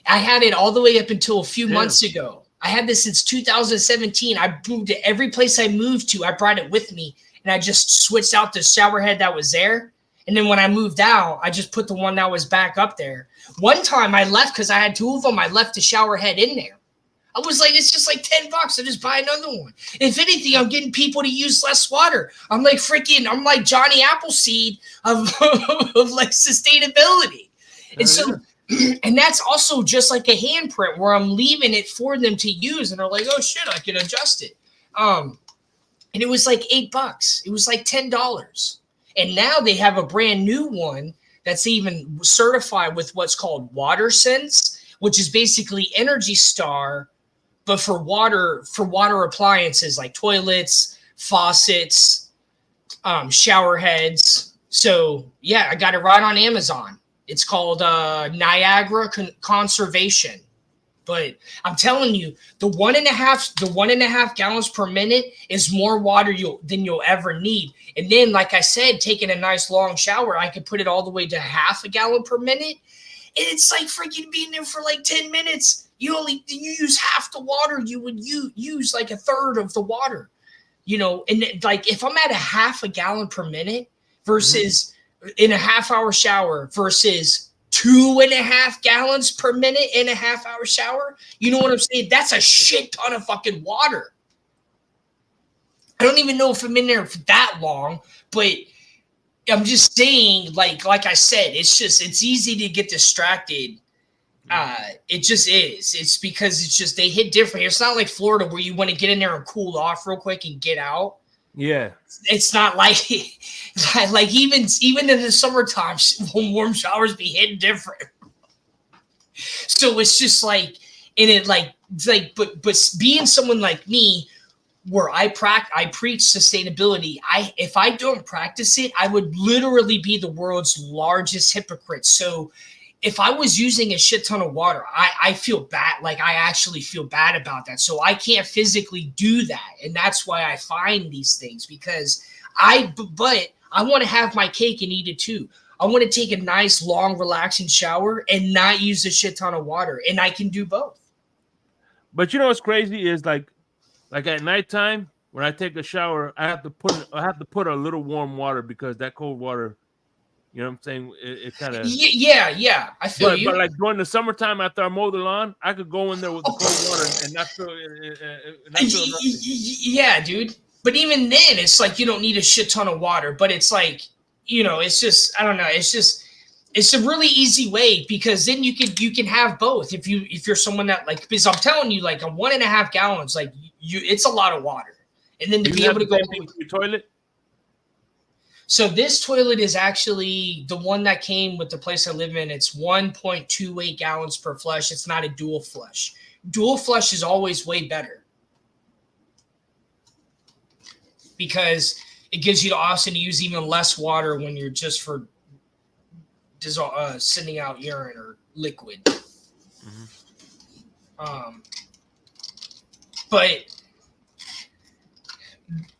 I had it all the way up until a few months ago. I had this since 2017. I moved to every place I moved to. I brought it with me and I just switched out the shower head that was there. And then when I moved out, I just put the one that was back up there. One time I left because I had two of them. I left the shower head in there. I was like, it's just like $10. I just buy another one. If anything, I'm getting people to use less water. I'm like Johnny Appleseed of like sustainability. And so, and that's also just like a handprint where I'm leaving it for them to use. And they're like, oh shit, I can adjust it. And it was like $8. It was like $10. And now they have a brand new one that's even certified with what's called WaterSense, which is basically Energy Star, but for water appliances like toilets, faucets, shower heads. So yeah, I got it right on Amazon. It's called Niagara Conservation. But I'm telling you, the 1.5 gallons per minute is more water than you'll ever need. And then, like I said, taking a nice long shower, I could put it all the way to 0.5 gallon per minute. it's like freaking being there for like 10 minutes. You use half the water you would use like a third of the water, you know. And like if I'm at a half a gallon per minute versus in a half-hour shower versus 2.5 gallons per minute in a half-hour shower, you know what I'm saying? That's a shit ton of fucking water. I don't even know if I'm in there for that long, but I'm just saying, like I said, it's easy to get distracted. It just is. It's because it's just they hit different. It's not like Florida where you want to get in there and cool off real quick and get out. Yeah, it's not like even in the summertime, warm showers be hitting different. So it's just like, and it but being someone like me, where I preach sustainability. If I don't practice it, I would literally be the world's largest hypocrite. So if I was using a shit ton of water, I feel bad. Like I actually feel bad about that. So I can't physically do that. And that's why I find these things, because but I want to have my cake and eat it too. I want to take a nice, long, relaxing shower and not use a shit ton of water. And I can do both. But you know what's crazy is like at nighttime when I take a shower, I have to put a little warm water because that cold water, you know what I'm saying? It kind of yeah. I feel you. But like during the summertime after I mow the lawn, I could go in there with the cold water and not feel nothing. Yeah, dude. But even then, it's like you don't need a shit ton of water. But it's like, you know, it's just, I don't know. It's a really easy way, because then you can have both. If you're someone that, like, because I'm telling you, like, a 1.5 gallons, like it's a lot of water. And then to be able to go to your toilet. So this toilet is actually the one that came with the place I live in. It's 1.28 gallons per flush. It's not a dual flush. Dual flush is always way better, because it gives you the option to use even less water when you're just for sending out urine or liquid. But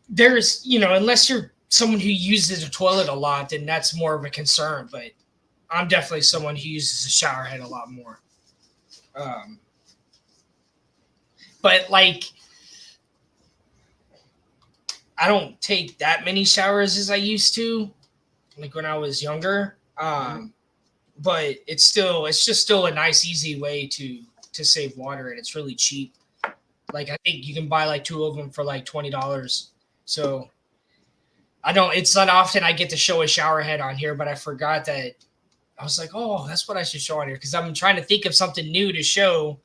there's, you know, unless you're someone who uses a toilet a lot, then that's more of a concern. But I'm definitely someone who uses a shower head a lot more. But like, I don't take that many showers as I used to, like when I was younger. But it's just still a nice, easy way to save water, and it's really cheap. Like I think you can buy like 2 of them for like $20. So it's not often I get to show a shower head on here, but I forgot that. I was like, oh, that's what I should show on here, because I'm trying to think of something new to show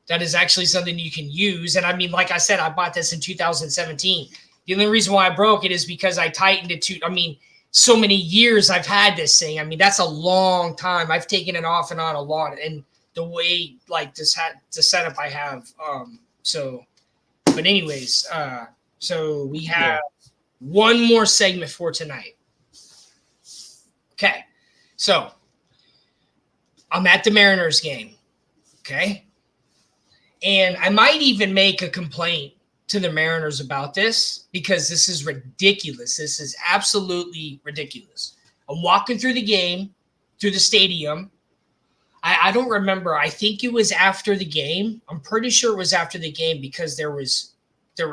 that is actually something you can use. And I mean, like I said, I bought this in 2017. The only reason why I broke it is because I tightened it to, I mean, so many years I've had this thing. I mean, that's a long time. I've taken it off and on a lot. And the way, like, the setup I have. But anyways, so we have one more segment for tonight. Okay. So I'm at the Mariners game. Okay. And I might even make a complaint to the Mariners about this, because this is ridiculous. This is absolutely ridiculous. I'm walking through the game, through the stadium. I don't remember. I think it was after the game. I'm pretty sure it was after the game, because there was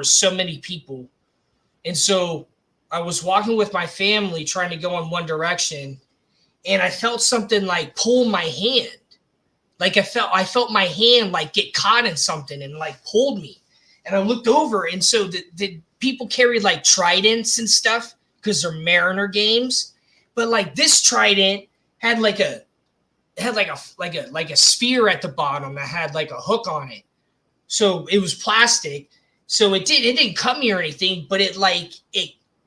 so many people. And so I was walking with my family trying to go in one direction, and I felt something like pull my hand. Like I felt my hand like get caught in something and like pulled me. And I looked over, and so the people carried like tridents and stuff because they're Mariner games. But like this trident had like a sphere at the bottom that had like a hook on it. So it was plastic. So it didn't cut me or anything, but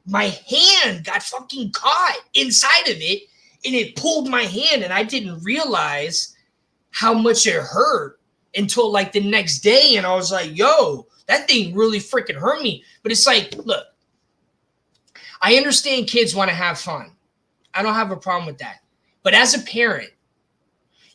my hand got fucking caught inside of it, and it pulled my hand, and I didn't realize how much it hurt until like the next day. And I was like, yo, that thing really freaking hurt me. But it's like, look, I understand kids want to have fun. I don't have a problem with that. But as a parent,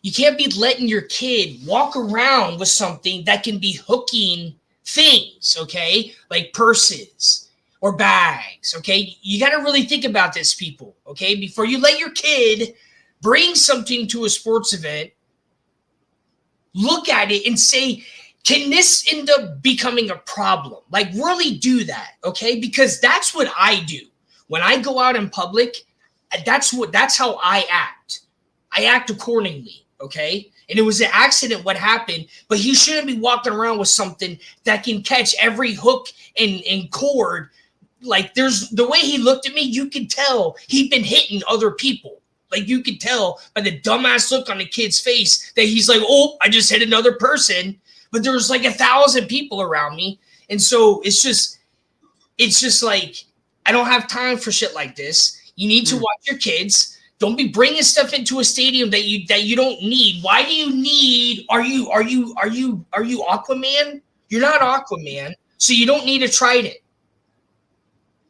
you can't be letting your kid walk around with something that can be hooking things, okay? Like purses or bags, okay? You got to really think about this, people, okay? Before you let your kid bring something to a sports event, look at it and say, can this end up becoming a problem? Like, really do that, okay? Because that's what I do. When I go out in public, that's how I act. I act accordingly, okay? And it was an accident what happened, but he shouldn't be walking around with something that can catch every hook and cord. Like, there's the way he looked at me, you could tell he'd been hitting other people. Like, you could tell by the dumbass look on the kid's face that he's like, oh, I just hit another person. But there was like 1,000 people around me. And so it's just like, I don't have time for shit like this. You need to watch your kids. Don't be bringing stuff into a stadium that you don't need. Why do you need? Are you Aquaman? You're not Aquaman, so you don't need a trident.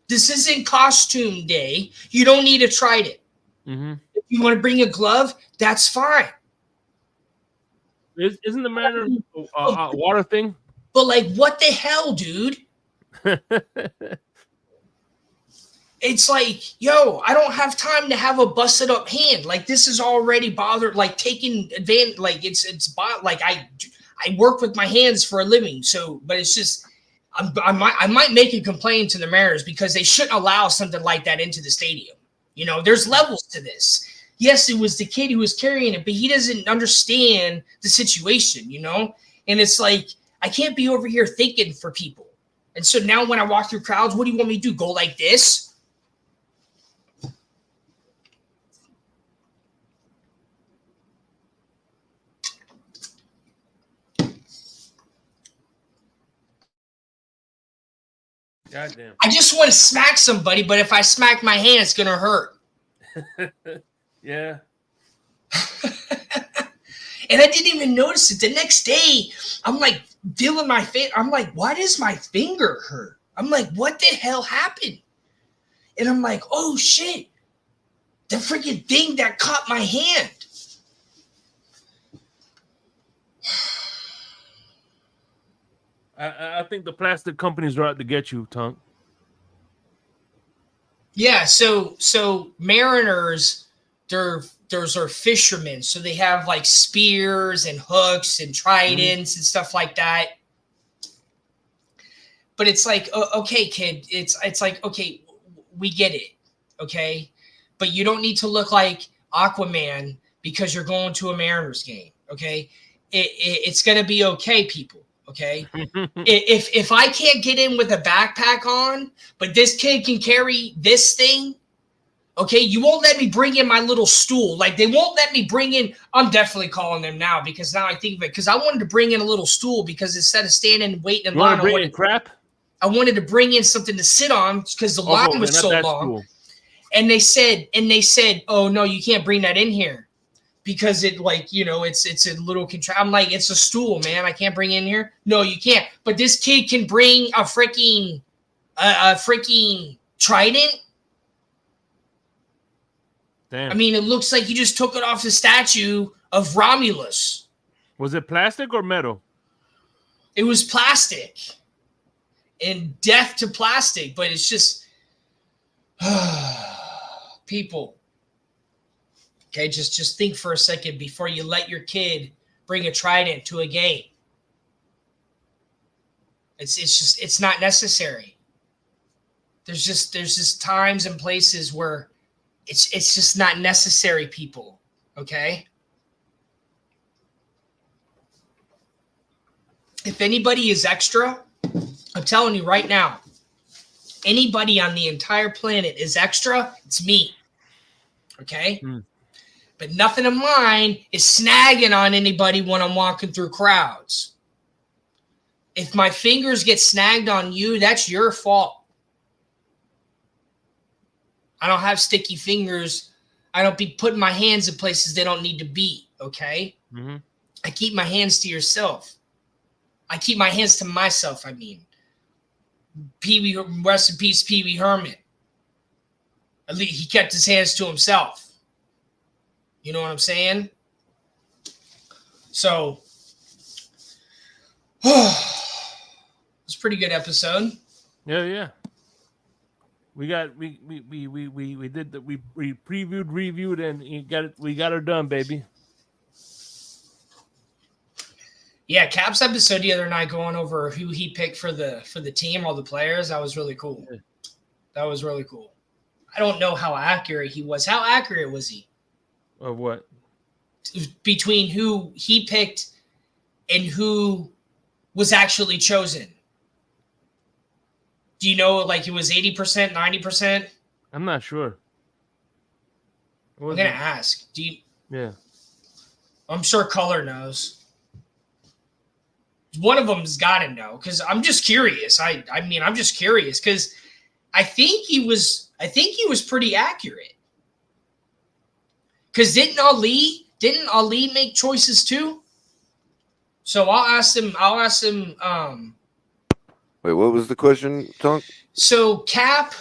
This isn't costume day. You don't need a trident. Mm-hmm. If you want to bring a glove, that's fine. Isn't the Mariner a water thing? But like, what the hell, dude? It's like, yo, I don't have time to have a busted up hand. Like, this is already bothered, like taking advantage. Like, like I work with my hands for a living. So, but it's just, I might make a complaint to the Mariners because they shouldn't allow something like that into the stadium. You know, there's levels to this. Yes, it was the kid who was carrying it, but he doesn't understand the situation, you know? And it's like, I can't be over here thinking for people. And so now when I walk through crowds, what do you want me to do? Go like this? Goddamn. I just want to smack somebody, but if I smack my hand, it's going to hurt. Yeah. And I didn't even notice it. The next day, I'm like feeling my face. I'm like, why does my finger hurt? I'm like, what the hell happened? And I'm like, oh shit, the freaking thing that caught my hand. I think the plastic companies are out to get you, Tonk. Yeah, so Mariners, those are fishermen, so they have like spears and hooks and tridents and stuff like that. But it's like, okay, kid, it's like, okay, we get it, okay, but you don't need to look like Aquaman because you're going to a Mariners game, okay? It's gonna be okay, people. Okay, if I can't get in with a backpack on, but this kid can carry this thing, okay, you won't let me bring in my little stool. Like, they won't let me bring in, I'm definitely calling them now because now I think of it, because I wanted to bring in a little stool because instead of standing and waiting in line, I wanted to bring in something to sit on because the line was so long. Cool. And they said, oh no, you can't bring that in here. Because it, like, you know, it's a little I'm like, it's a stool, man. I can't bring in here. No, you can't. But this kid can bring a freaking trident. Damn. I mean, it looks like you just took it off the statue of Romulus. Was it plastic or metal? It was plastic. And death to plastic, but it's just people. Okay, just think for a second before you let your kid bring a trident to a game. It's not necessary. There's just times and places where it's just not necessary, people. Okay? If anybody is extra, I'm telling you right now, anybody on the entire planet is extra, it's me. Okay? But nothing of mine is snagging on anybody when I'm walking through crowds. If my fingers get snagged on you, that's your fault. I don't have sticky fingers. I don't be putting my hands in places they don't need to be, okay? Mm-hmm. I keep my hands to yourself. I keep my hands to myself, I mean. Pee-wee, rest in peace, Pee-wee Herman. At least he kept his hands to himself. You know what I'm saying? So, it's a pretty good episode. Yeah. We did that. We previewed, reviewed, and we got her done, baby. Yeah, Cap's episode the other night going over who he picked for the team, all the players. That was really cool. That was really cool. I don't know how accurate he was. How accurate was he? Of what? Between who he picked and who was actually chosen. Do you know, like, it was 80%, 90%? I'm not sure. I'm going to ask. Do you? Yeah. I'm sure Color knows. One of them's got to know, because I'm just curious. I mean, I'm just curious, because I think he was pretty accurate. Because didn't Ali make choices too? So I'll ask him. Wait, what was the question, Tonk? So Cap,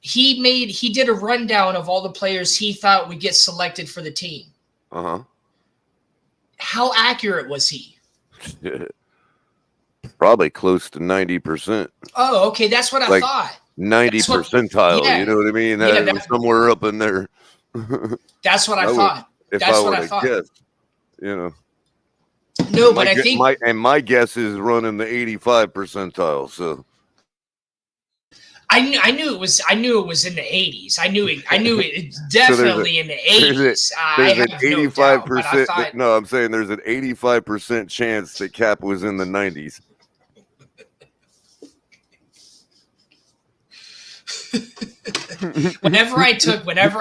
he did a rundown of all the players he thought would get selected for the team. Uh-huh. How accurate was he? Probably close to 90%. Oh, okay, that's what I thought. 90 percentile, yeah. You know what I mean? That was somewhere up in there. That's what I thought. That's what I thought. Guessed, you know. No, but I think my guess is running the 85 percentile. So I knew it was in the 80s. I knew it definitely in the 80s. There's an 85%. No, I'm saying there's an 85% chance that Cap was in the 90s. Whenever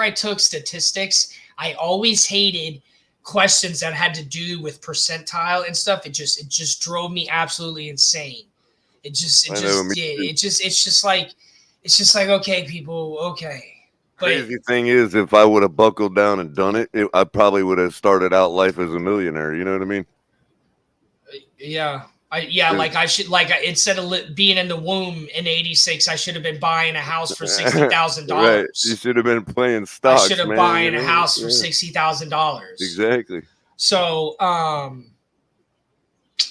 I took statistics, I always hated questions that had to do with percentile and stuff. It just drove me absolutely insane. It's just like, okay, people, okay. But crazy thing is, if I would have buckled down and done it, I probably would have started out life as a millionaire. You know what I mean? Yeah. Instead of being in the womb in '86, I should have been buying a house for $60,000. Right. You should have been playing stocks. I should have been buying a house for $60,000. Exactly. So, I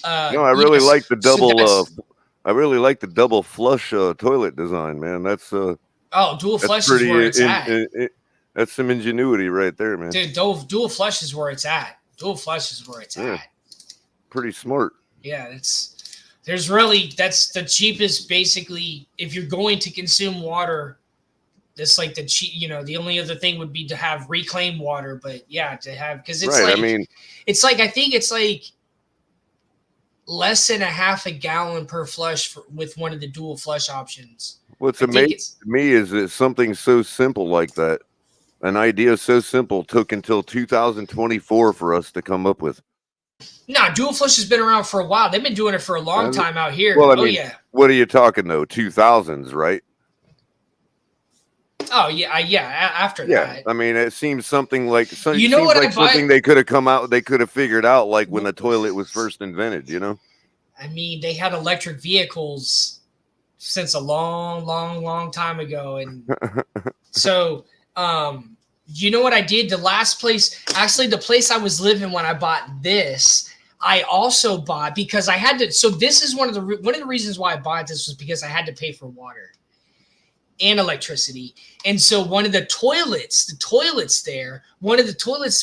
really like the double. I really like the double flush toilet design, man. That's dual flush is where it's at. That's some ingenuity right there, man. Dude, dual flush is where it's at. Dual flush is where it's at. Pretty smart. Yeah, that's the cheapest. Basically, if you're going to consume water, that's like the cheap. You know, the only other thing would be to have reclaimed water. But yeah, to have, because it's right. I think it's like less than a half a gallon per flush with one of the dual flush options. What's amazing to me is that something so simple like that, an idea so simple, took until 2024 for us to come up with. No, dual flush has been around for a while. They've been doing it for a long time out here. Well, I mean, what are you talking though? 2000s, right? Oh yeah, after that. I mean, it seems something like something they could have come out. They could have figured out like when the toilet was first invented. You know. I mean, they had electric vehicles since a long time ago, and so you know what I did? The place I was living when I bought this, I also bought because I had to. So this is one of the reasons why I bought this was because I had to pay for water and electricity. And so one of the toilets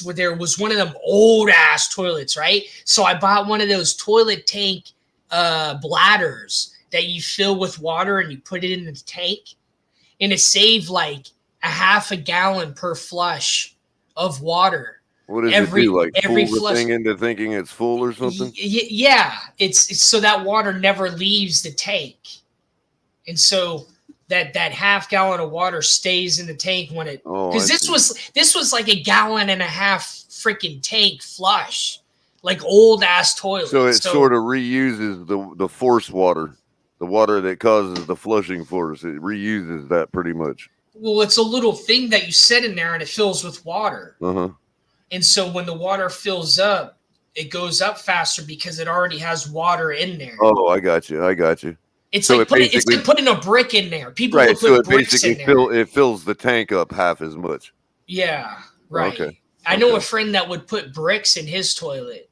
were there was one of them old ass toilets, right? So I bought one of those toilet tank bladders that you fill with water and you put it in the tank, and it saved like a half a gallon per flush of water. What does it do? Like fool the thing into thinking it's full or something? Yeah, it's so that water never leaves the tank, and so that half gallon of water stays in the tank when it. Because this was like a gallon and a half freaking tank flush, like old ass toilet. So it sort of reuses the force water, the water that causes the flushing force. It reuses that pretty much. Well, it's a little thing that you set in there and it fills with water. And so when the water fills up, it goes up faster because it already has water in there. Oh, I got you. It's so like putting a brick in there. People right, will put so it bricks basically in there. It fills the tank up half as much. Yeah, right. Okay. I know a friend that would put bricks in his toilet.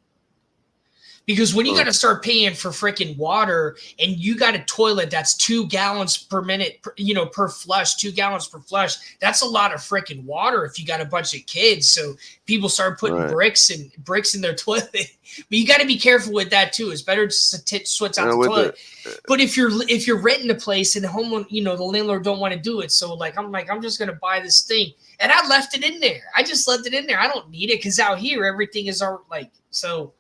Because when you got to start paying for freaking water and you got a toilet that's 2 gallons per minute, per flush, 2 gallons per flush, that's a lot of freaking water if you got a bunch of kids. So people start putting bricks in their toilet. But you got to be careful with that too. It's better to switch out the toilet. But if you're renting a place and the landlord don't want to do it, so I'm just gonna buy this thing, and I left it in there. I just left it in there. I don't need it because out here everything is so.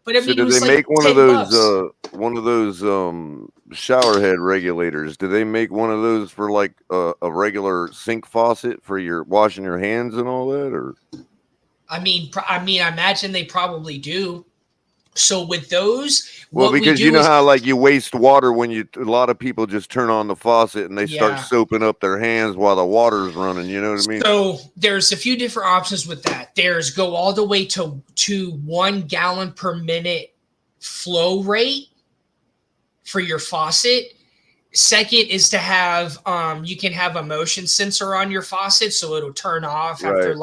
But I mean, do they make one of those shower head regulators? Do they make one of those for like a regular sink faucet for your washing your hands and all that? Or I imagine they probably do. So with those, because you know how like you waste water when a lot of people just turn on the faucet and they start soaping up their hands while the water's running. You know what I mean? So there's a few different options with that. There's go all the way to 1 gallon per minute flow rate for your faucet. Second is to have you can have a motion sensor on your faucet, so it'll turn off after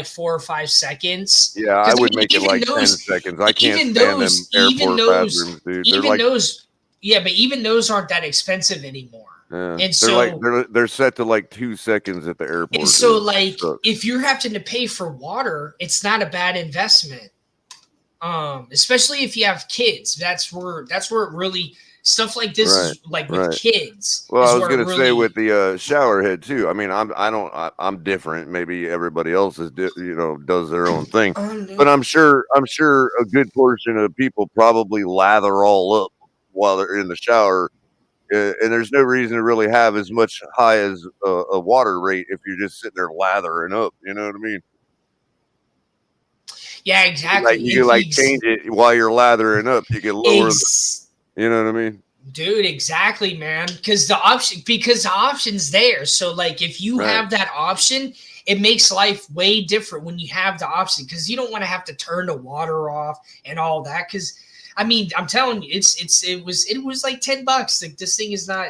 4 or 5 seconds. Yeah, I would make it like 10 seconds. I can't stand them airport bathrooms, dude. But even those aren't that expensive anymore. Yeah. And so they're set to like 2 seconds at the airport. And so if you're having to pay for water, it's not a bad investment. Especially if you have kids. That's where it really stuff like this is with kids. Well, I was going to say with the shower head too. I mean, I'm different. Maybe everybody else is, does their own thing. But I'm sure a good portion of people probably lather all up while they're in the shower. And there's no reason to really have as much high as a water rate if you're just sitting there lathering up. You know what I mean? Yeah, exactly. You change it while you're lathering up. You can lower you know what I mean? Dude, exactly, man. Because the option's there. So if you have that option, it makes life way different when you have the option, because you don't want to have to turn the water off and all that. Because I'm telling you, it was like $10. This thing is not,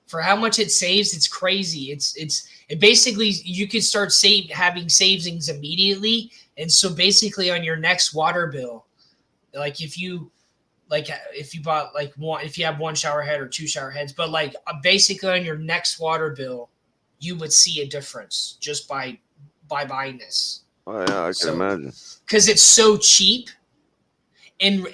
for how much it saves, it's crazy. It basically, you could start having savings immediately. And so basically on your next water bill, if you bought if you have 1 shower head or 2 shower heads, but basically on your next water bill, you would see a difference just by buying this. Oh yeah, I can imagine. Because it's so cheap, and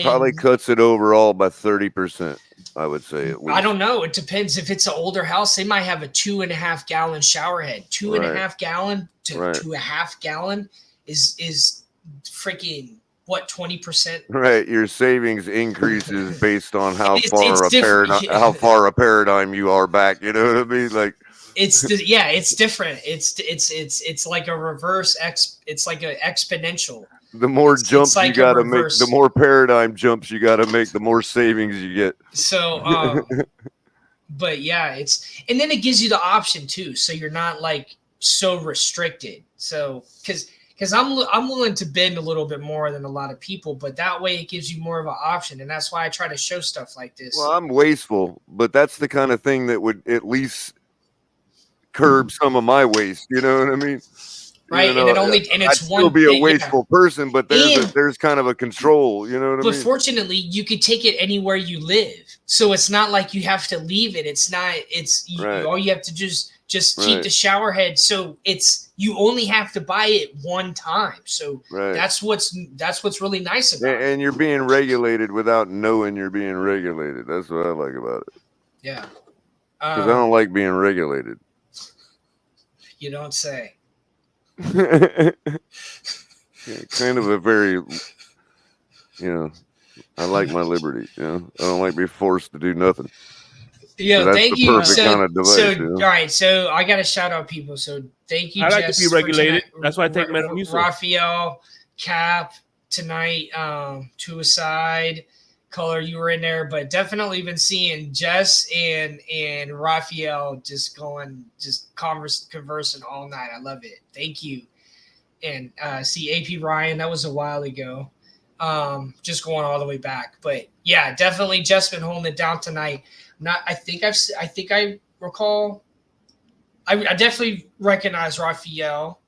probably cuts it overall by 30%. I would say. I don't know. It depends. If it's an older house, they might have a 2.5 gallon shower head. 2.5 gallon to 1/2 gallon is freaking. What, 20%? Right, your savings increases based on how far a paradigm you are back. You know what I mean? It's different. It's like a reverse it's like an exponential. The more jumps you got to make, the more paradigm jumps you got to make, the more savings you get. So, but yeah, and then it gives you the option too, so you're not so restricted. So, because I'm willing to bend a little bit more than a lot of people, but that way it gives you more of an option, and that's why I try to show stuff like this. Well, I'm wasteful, but that's the kind of thing that would at least curb some of my waste. You know what I mean? Right, and it's I'd still be a wasteful person, but there's kind of a control. You know what I mean? But fortunately, you could take it anywhere you live, so it's not like you have to leave it. It's not. All you have to just keep the shower head. So you only have to buy it one time. So that's what's really nice about it. And you're being regulated without knowing you're being regulated. That's what I like about it. Yeah. Because I don't like being regulated. You don't say. Kind of a very, I like my liberty. I don't like being forced to do nothing. Yeah, thank you. Kind of device, all right. So I got to shout out people. So thank you. I like to be regulated. That's why I take Metamucil. Raphael, Cap tonight, to a side. Color, you were in there, but definitely been seeing Jess and Raphael just conversing all night. I love it. Thank you. And see AP Ryan, that was a while ago. Just going all the way back, but yeah, definitely Jess been holding it down tonight. I think I recall. I definitely recognize Raphael.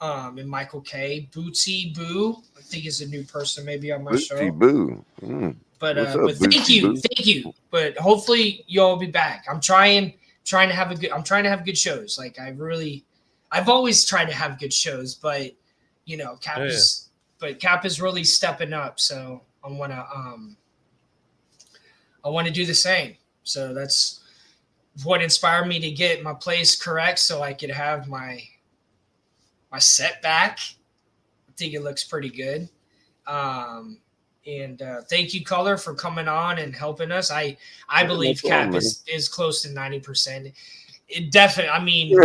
and Michael K. Bootsy Boo, I think is a new person maybe on my Bootsy show. Boo. But What's up, but thank Bootsy you, Boo? thank you. But hopefully you'll all be back. I'm trying to have a good. I'm trying to have good shows. Like I've always tried to have good shows, but you know, Cap is really stepping up. So I want to do the same. So that's what inspired me to get my place correct, so I could have my set back. I think it looks pretty good. And thank you, Color, for coming on and helping us. I believe Cap is close to 90%. It definitely, I mean,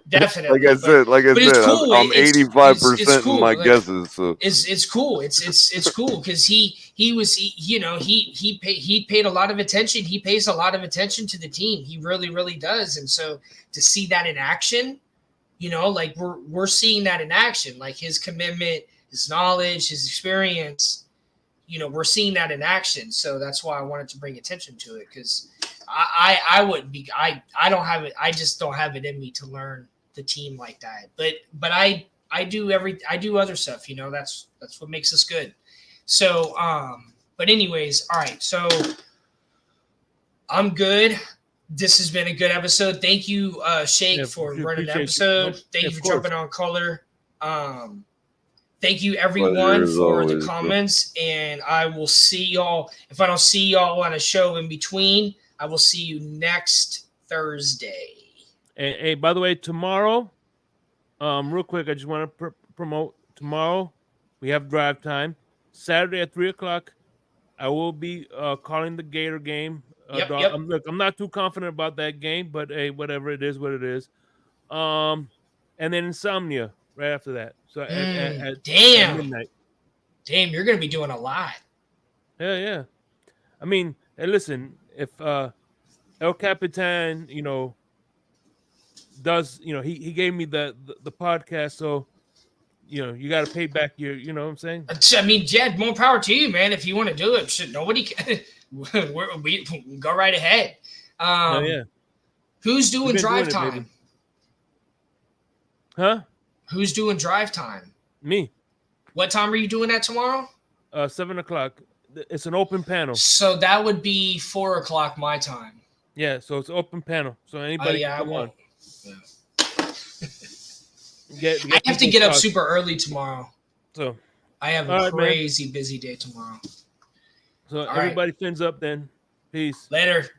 definitely. like I said, but it's cool. I'm 85% cool. in my Like, guesses. So it's cool. It's cool because he paid a lot of attention. He pays a lot of attention to the team. He really does. And so to see that in action, you know, like we're seeing that in action, like his commitment, his knowledge, his experience. You know, we're seeing that in action. So that's why I wanted to bring attention to it, because I wouldn't be I don't have it. I just don't have it in me to learn the team like that. But I do other stuff, you know. That's what makes us good. So but anyways, all right. So I'm good. This has been a good episode. Thank you, Shake, for running the episode. Thank you for jumping on, Color. Thank you, everyone, for the comments. And I will see y'all. If I don't see y'all on a show in between, I will see you next Thursday. Hey, by the way, tomorrow, real quick, I just want to promote tomorrow. We have drive time. Saturday at 3:00, I will be calling the Gator game. Yep. I'm not too confident about that game, but hey, whatever it is, what it is. And then Insomnia right after that. So at midnight. Damn, you're gonna be doing a lot. Yeah. I mean, hey, listen, if El Capitan, you know, does, you know, he gave me the podcast, so you know, you got to pay back your, you know what I'm saying? I mean, Jed, more power to you, man. If you want to do it, shit, nobody can. we go right ahead. Yeah. Who's doing drive time? Baby. Huh? Who's doing drive time? Me. What time are you doing that tomorrow? 7:00. It's an open panel. So that would be 4:00 my time. Yeah, so it's open panel. So anybody can come on. Yeah. I have to get up super early tomorrow. So I have a crazy busy day tomorrow. So everybody fins up then. Peace. Later.